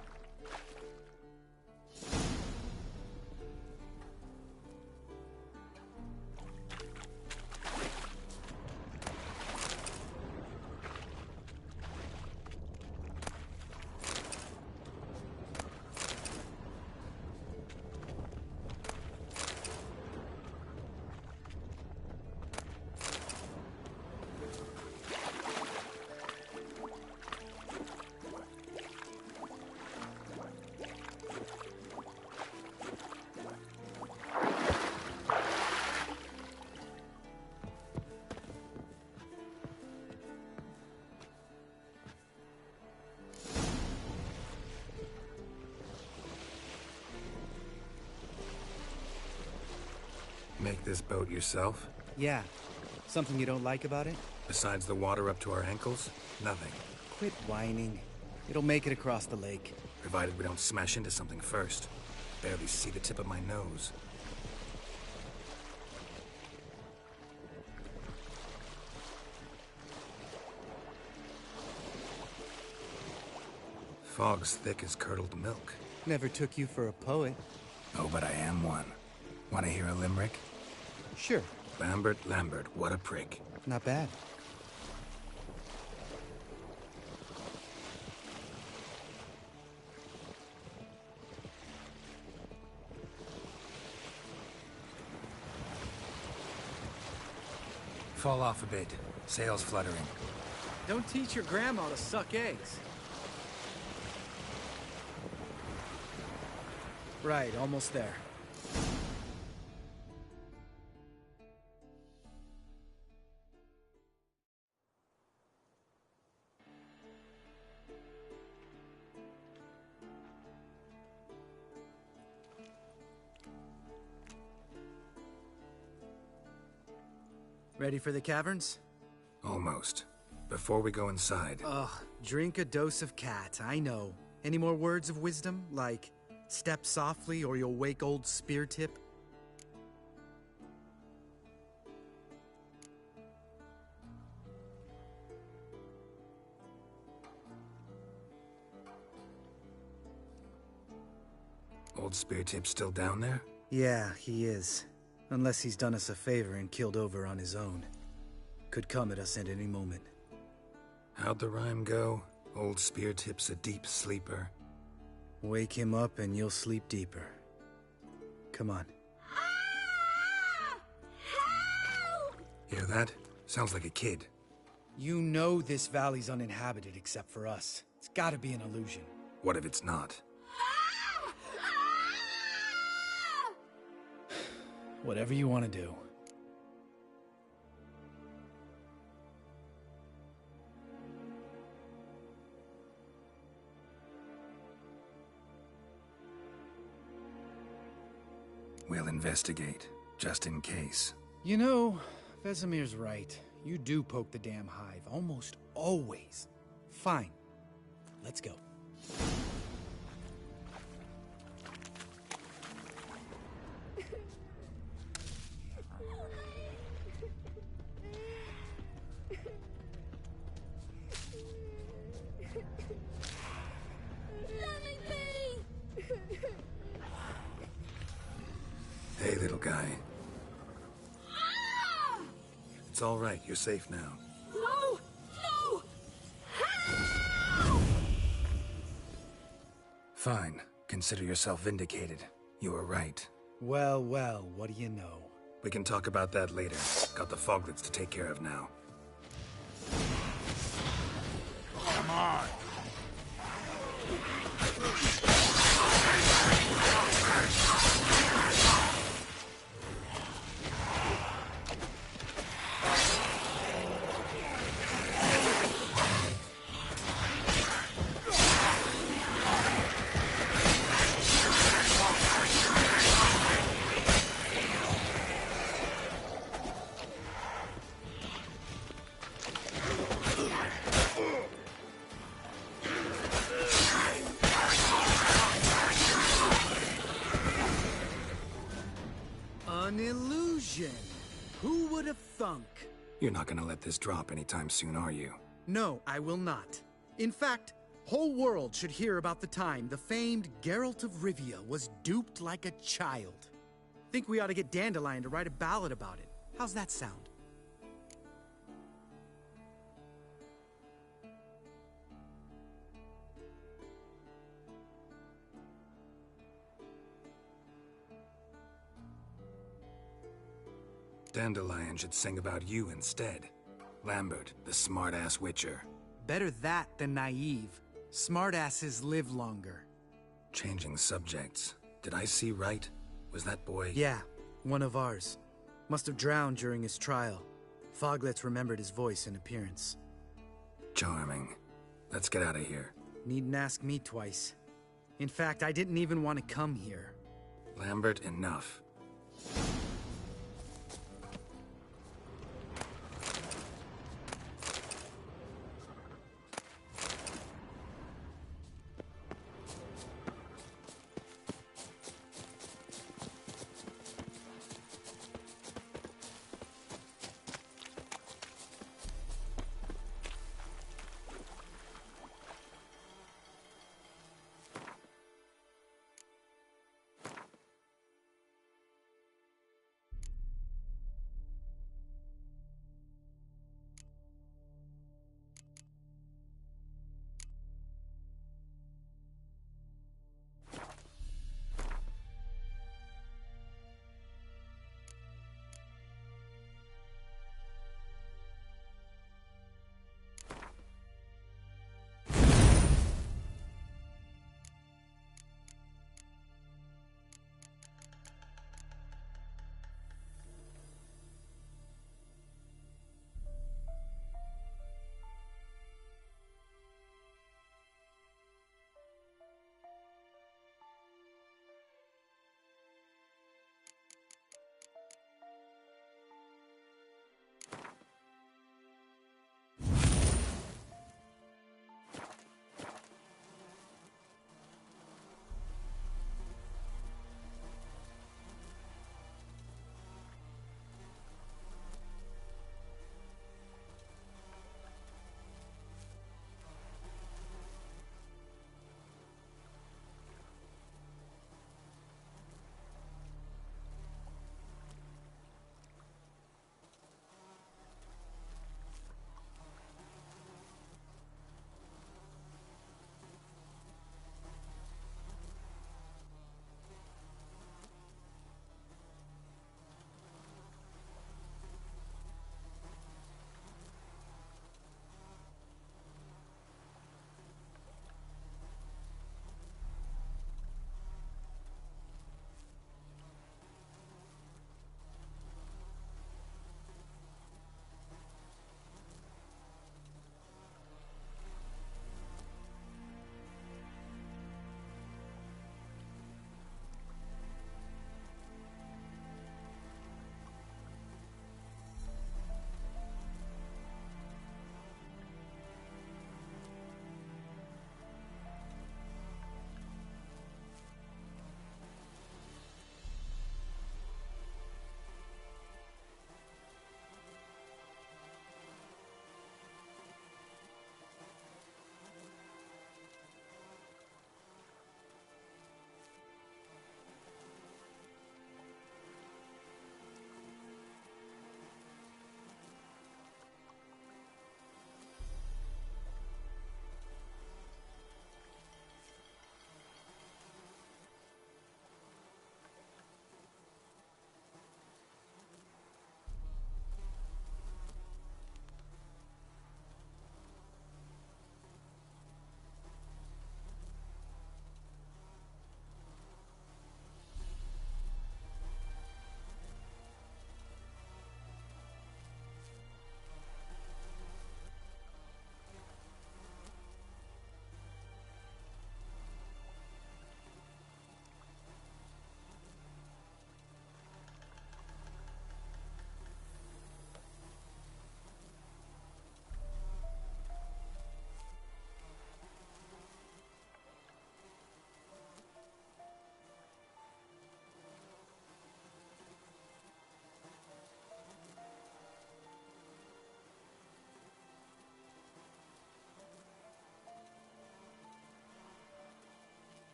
Make this boat yourself? Yeah. Something you don't like about it? Besides the water up to our ankles? Nothing. Quit whining. It'll make it across the lake. Provided we don't smash into something first. Barely see the tip of my nose. Fog's thick as curdled milk. Never took you for a poet. Oh, but I am one. Want to hear a limerick? Sure. Lambert, what a prick. Not bad. Fall off a bit. Sails fluttering. Don't teach your grandma to suck eggs. Right, almost there. Ready for the caverns? Almost. Before we go inside... Ugh, drink a dose of cat, I know. Any more words of wisdom, like, step softly or you'll wake old Speartip? Old Speartip's still down there? Yeah, he is. Unless he's done us a favor and killed over on his own. Could come at us at any moment. How'd the rhyme go? Old Speartip's a deep sleeper. Wake him up and you'll sleep deeper. Come on. Hear that? Sounds like a kid. You know this valley's uninhabited except for us. It's gotta be an illusion. What if it's not? Whatever you want to do. We'll investigate, just in case. You know, Vesemir's right. You do poke the damn hive, almost always. Fine. Let's go. Hey, little guy. It's all right. You're safe now. No! No! Fine. Consider yourself vindicated. You were right. Well, well, what do you know? We can talk about that later. Got the foglets to take care of now. Come on. An illusion. Who would have thunk? You're not gonna let this drop anytime soon, are you? No, I will not. In fact, whole world should hear about the time the famed Geralt of Rivia was duped like a child. Think we ought to get Dandelion to write a ballad about it. How's that sound? Dandelion should sing about you instead. Lambert, the smart-ass witcher. Better that than naive. Smartasses live longer. Changing subjects. Did I see right? Was that boy... Yeah, one of ours. Must have drowned during his trial. Foglets remembered his voice and appearance. Charming. Let's get out of here. Needn't ask me twice. In fact, I didn't even want to come here. Lambert, enough.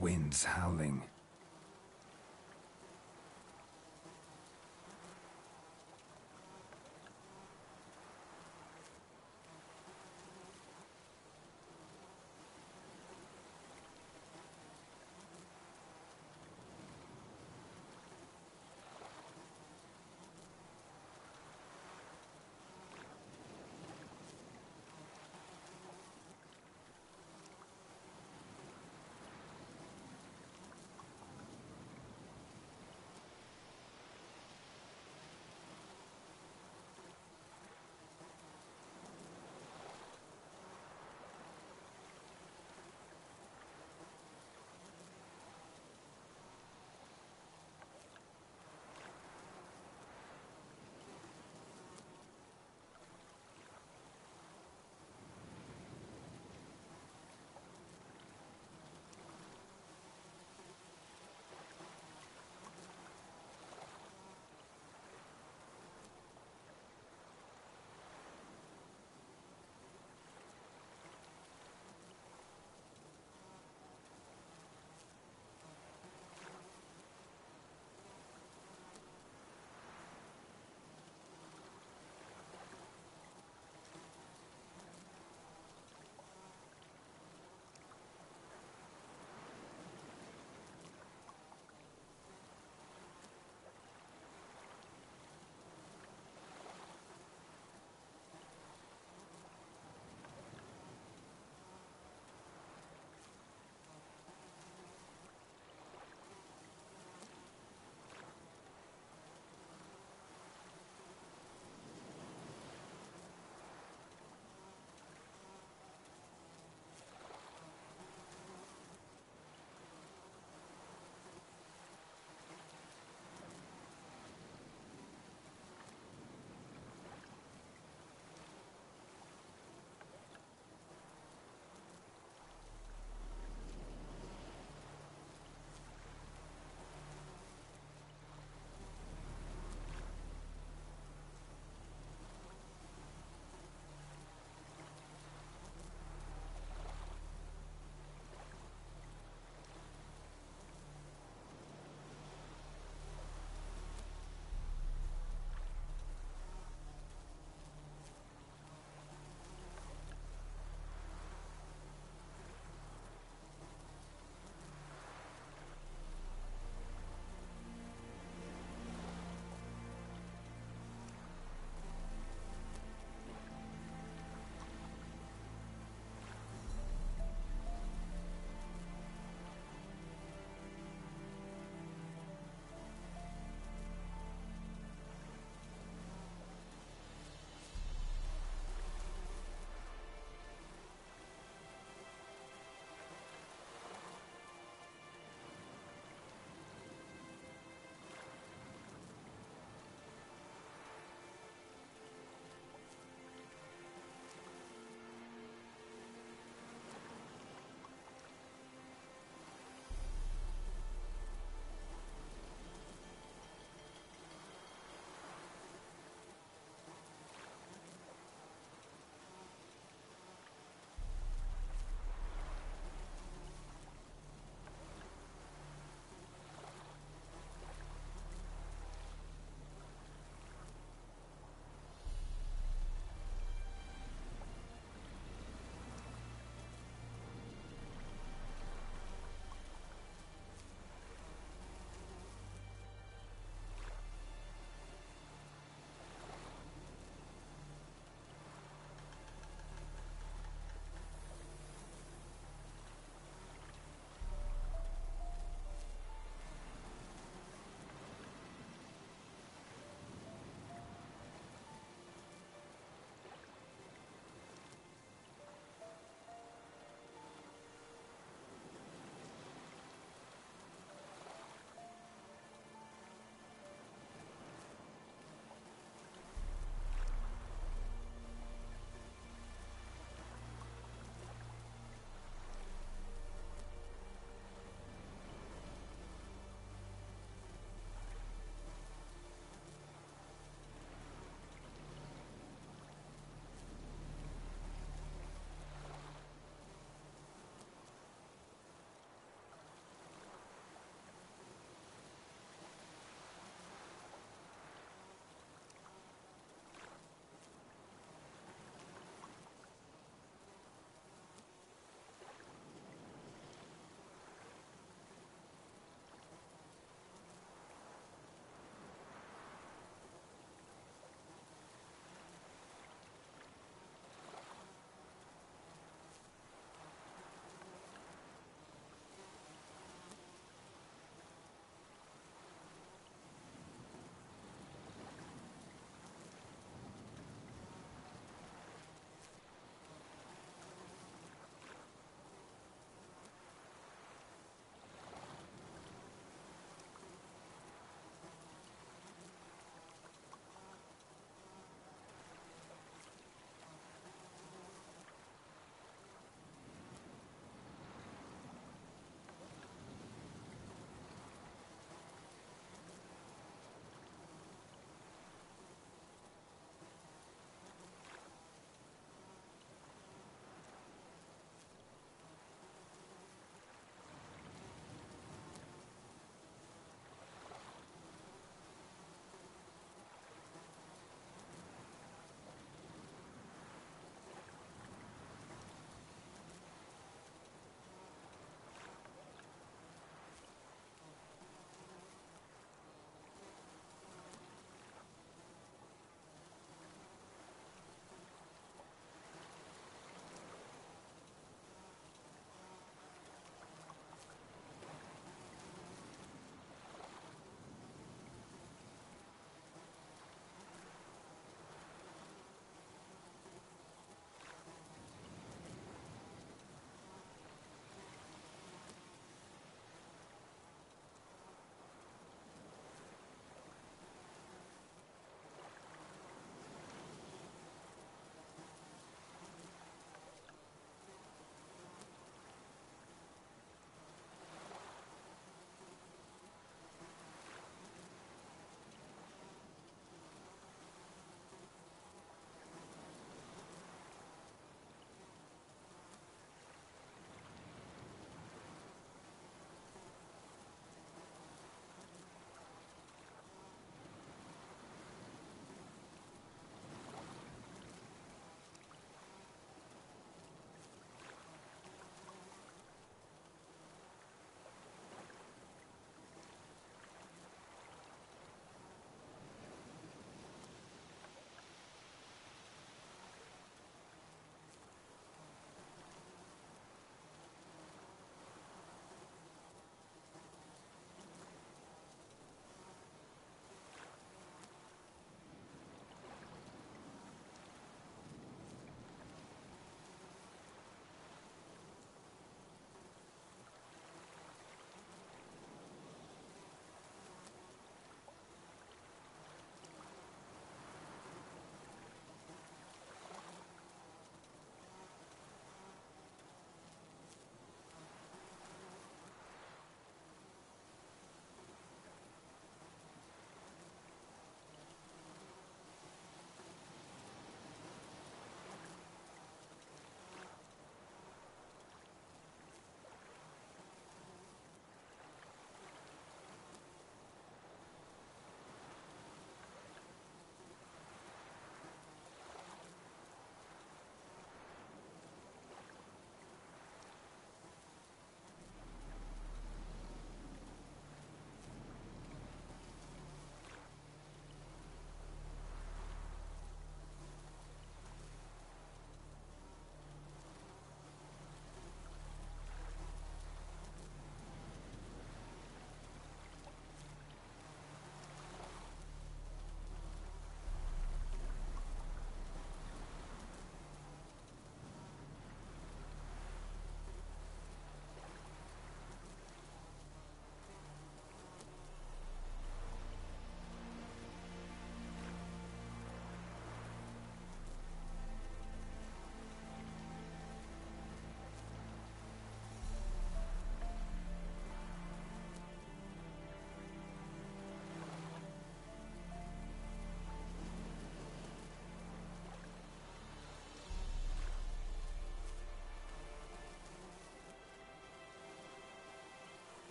Winds howling.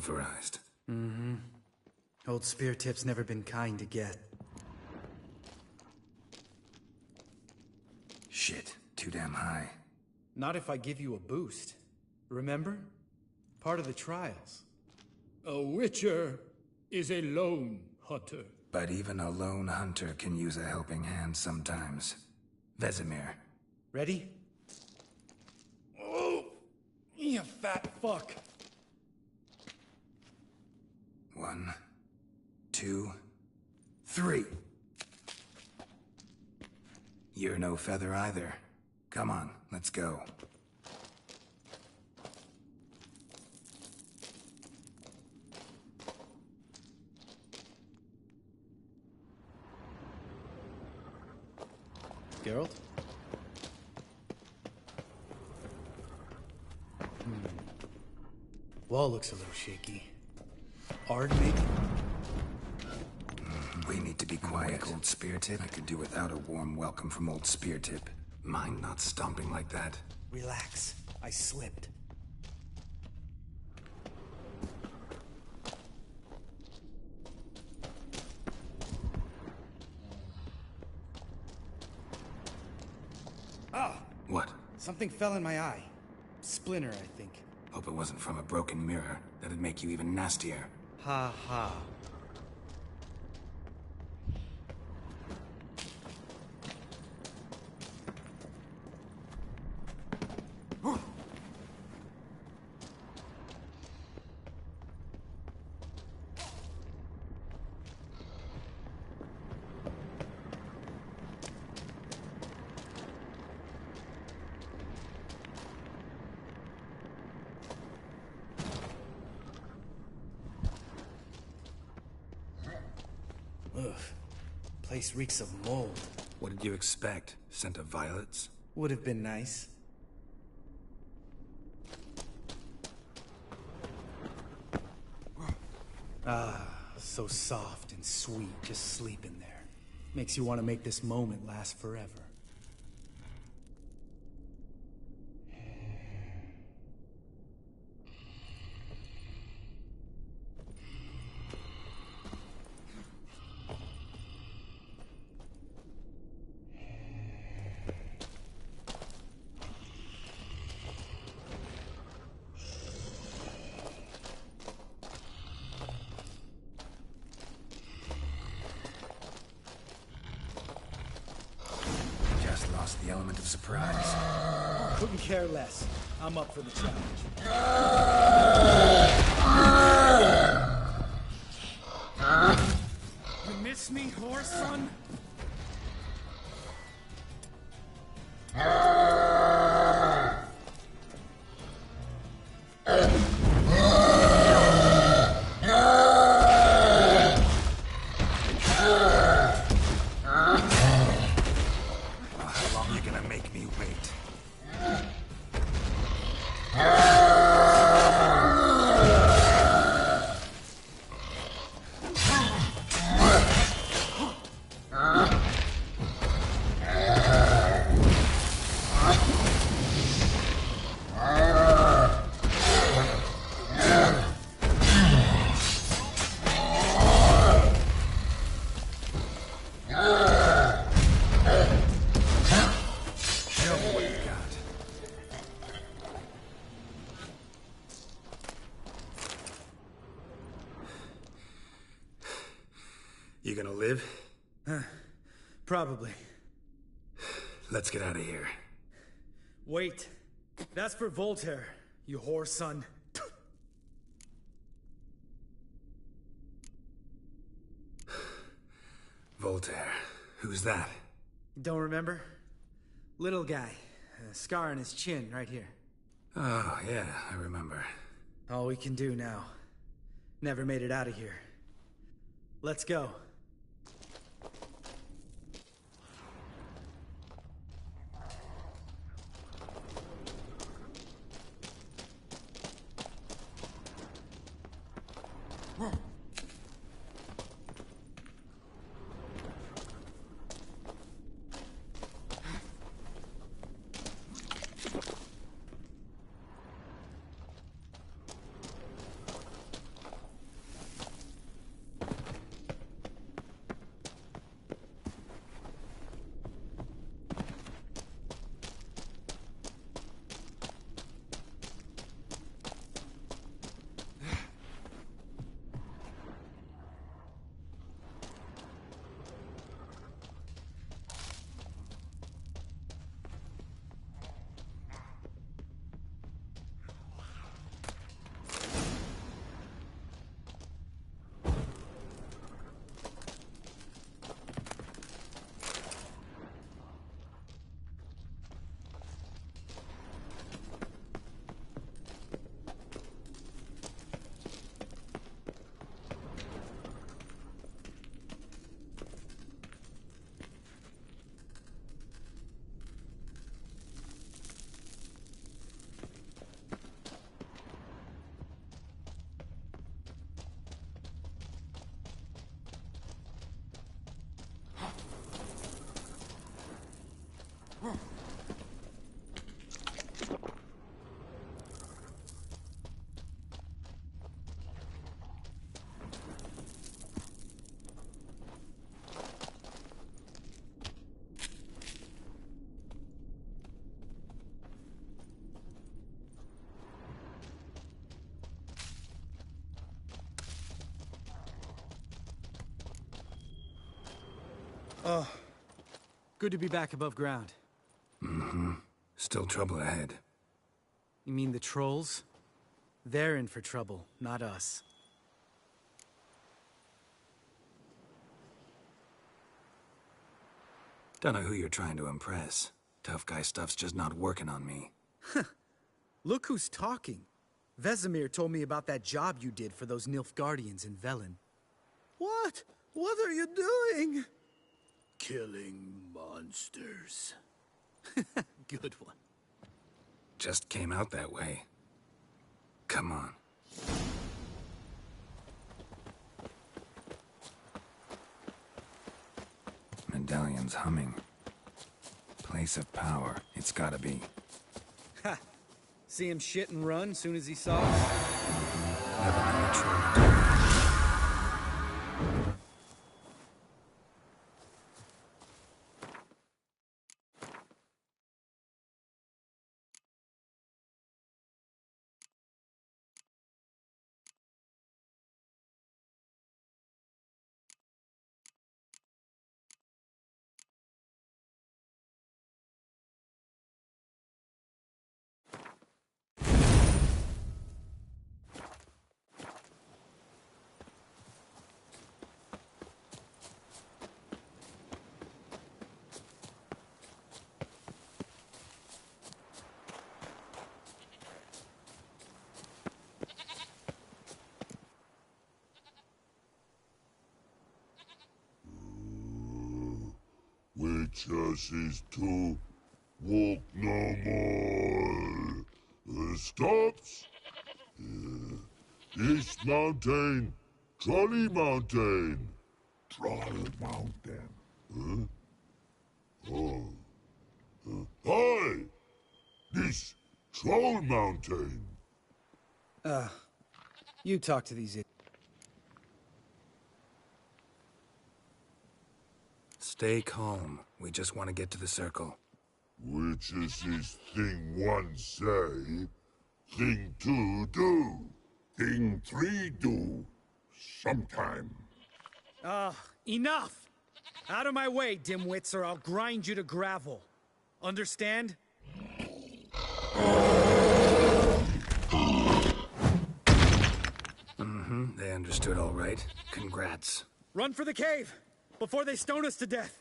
pulverized. Mm-hmm. Old Spear Tip's never been kind to get. Shit, too damn high. Not if I give you a boost. Remember? Part of the trials. A witcher is a lone hunter. But even a lone hunter can use a helping hand sometimes. Vesemir. Ready? Oh, you fat fuck. 1, 2, 3. You're no feather either. Come on, let's go. Geralt? Wall looks a little shaky. Ard, maybe? We need to be quiet, old Speartip. I could do without a warm welcome from old Speartip. Mind not stomping like that. Relax. I slipped. Ah! What? Something fell in my eye. Splinter, I think. Hope it wasn't from a broken mirror. That'd make you even nastier. Ha ha. Ugh. Place reeks of mold. What did you expect? Scent of violets? Would have been nice. Ah, so soft and sweet, just sleeping there. Makes you want to make this moment last forever. The element of surprise. Couldn't care less. I'm up for the challenge. You miss me, horse son? You gonna live? Probably. Let's get out of here. Wait. That's for Voltaire, you whore son. Voltaire. Who's that? Don't remember? Little guy. A scar on his chin, right here. Oh, yeah, I remember. All we can do now. Never made it out of here. Let's go. Oh, good to be back above ground. Mm-hmm. Still trouble ahead. You mean the trolls? They're in for trouble, not us. Don't know who you're trying to impress. Tough guy stuff's just not working on me. Look who's talking. Vesemir told me about that job you did for those Nilfgaardians in Velen. What? What are you doing? Killing monsters. Good one. Just came out that way. Come on. Medallion's humming. Place of power. It's gotta be. Ha! See him shit and run soon as he saw us? Never known a troll to. Witches is to walk no more. Stops. This mountain, Trolley Mountain. Troll Mountain. Huh? Oh. Hi! This Troll Mountain. You talk to these idiots. Stay calm. We just want to get to the circle. Which is this thing one say, thing two do, thing three do, sometime. Enough! Out of my way, dimwits, or I'll grind you to gravel. Understand? Mm-hmm. They understood all right. Congrats. Run for the cave! Before they stone us to death!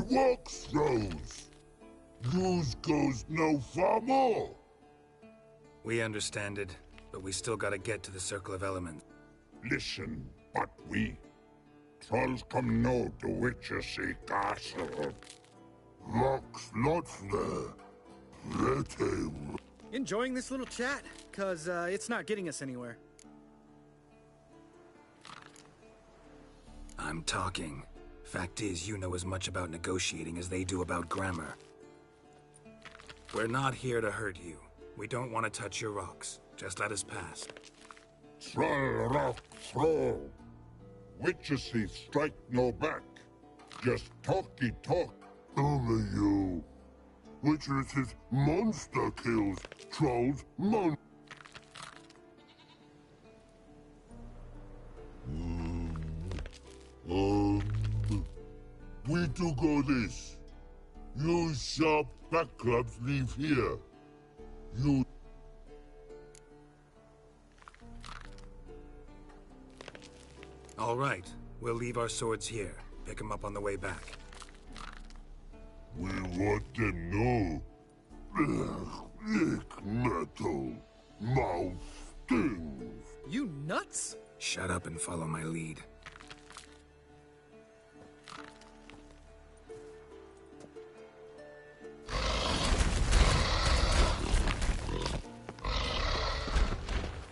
Walk throws. Yours goes no far more. We understand it, but we still gotta get to the Circle of Elements. Listen, but we trolls come no to Witchersea Castle. Locks lots there. Enjoying this little chat? Cause, it's not getting us anywhere. I'm talking. Fact is, you know as much about negotiating as they do about grammar. We're not here to hurt you. We don't want to touch your rocks. Just let us pass. Troll rock throw. Witchersea strike no back. Just talky talk. Only you. Witchersea monster kills. Trolls we do go this. You sharp back clubs leave here. You All right. We'll leave our swords here. Pick them up on the way back. We want them know. Lick metal. Mouth stings. You nuts? Shut up and follow my lead.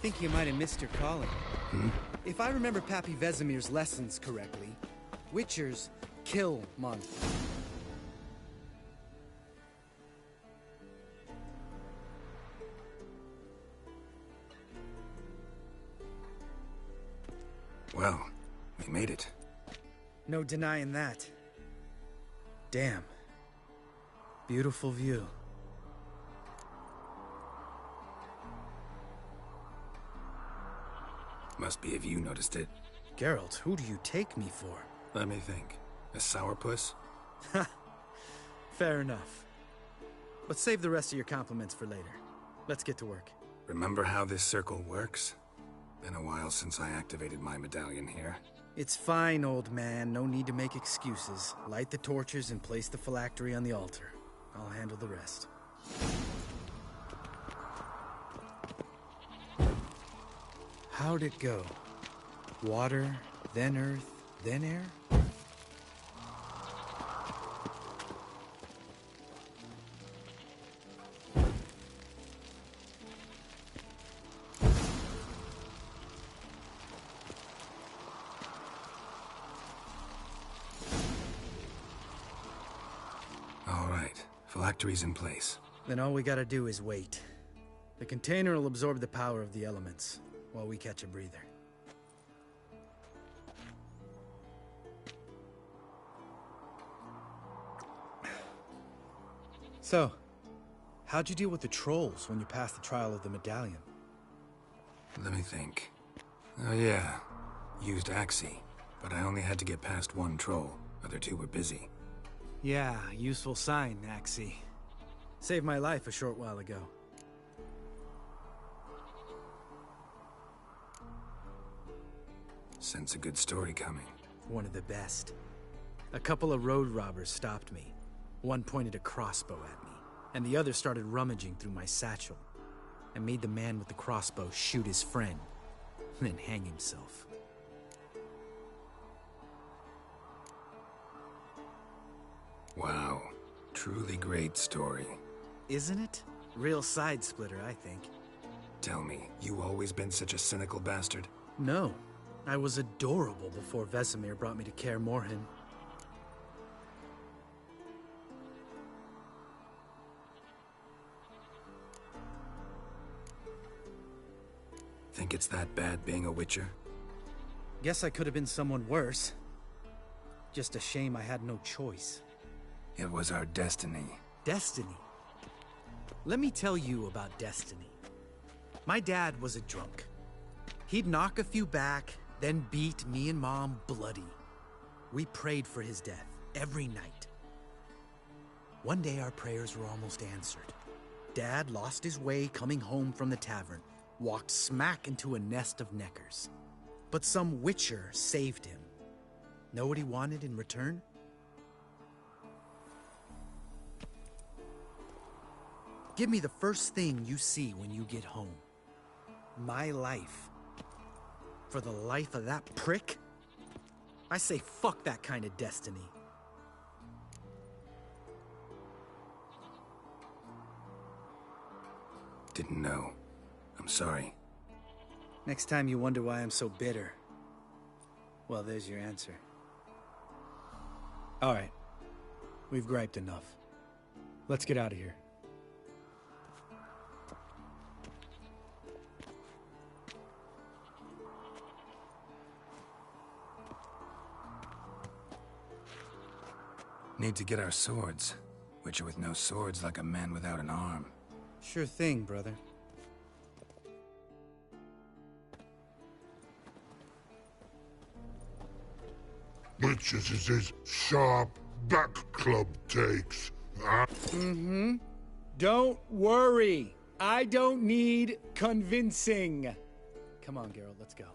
Think you might have missed your calling. If I remember Pappy Vesemir's lessons correctly, Witchers kill monsters. Well, we made it. No denying that. Damn. Beautiful view. Must be if you noticed it. Geralt, who do you take me for? Let me think. A sourpuss? Fair enough. But save the rest of your compliments for later. Let's get to work. Remember how this circle works? Been a while since I activated my medallion here. It's fine, old man. No need to make excuses. Light the torches and place the phylactery on the altar. I'll handle the rest. How'd it go? Water, then earth, then air? All right, phylactery's in place. Then all we gotta do is wait. The container will absorb the power of the elements, while we catch a breather. So, how'd you deal with the trolls when you passed the trial of the medallion? Let me think. Oh yeah, used Axii, but I only had to get past one troll. Other two were busy. Yeah, useful sign, Axii. Saved my life a short while ago. Sense a good story coming. One of the best. A couple of road robbers stopped me. One pointed a crossbow at me, and the other started rummaging through my satchel. I made the man with the crossbow shoot his friend, then hang himself. Wow. Truly great story. Isn't it? Real side splitter, I think. Tell me, you always been such a cynical bastard? No. I was adorable before Vesemir brought me to Kaer Morhen. Think it's that bad being a Witcher? Guess I could have been someone worse. Just a shame I had no choice. It was our destiny. Destiny? Let me tell you about destiny. My dad was a drunk. He'd knock a few back, then beat me and Mom bloody. We prayed for his death every night. One day our prayers were almost answered. Dad lost his way coming home from the tavern, walked smack into a nest of neckers. But some Witcher saved him. Know what he wanted in return? Give me the first thing you see when you get home. My life. For the life of that prick? I say fuck that kind of destiny. Didn't know. I'm sorry. Next time you wonder why I'm so bitter, well, there's your answer. All right. We've griped enough. Let's get out of here. Need to get our swords. Witcher with no swords like a man without an arm. Sure thing, brother. Witches is his sharp back club takes. Huh? Mm-hmm. Don't worry. I don't need convincing. Come on, Geralt, let's go.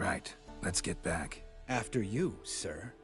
Right. Let's get back. After you, sir.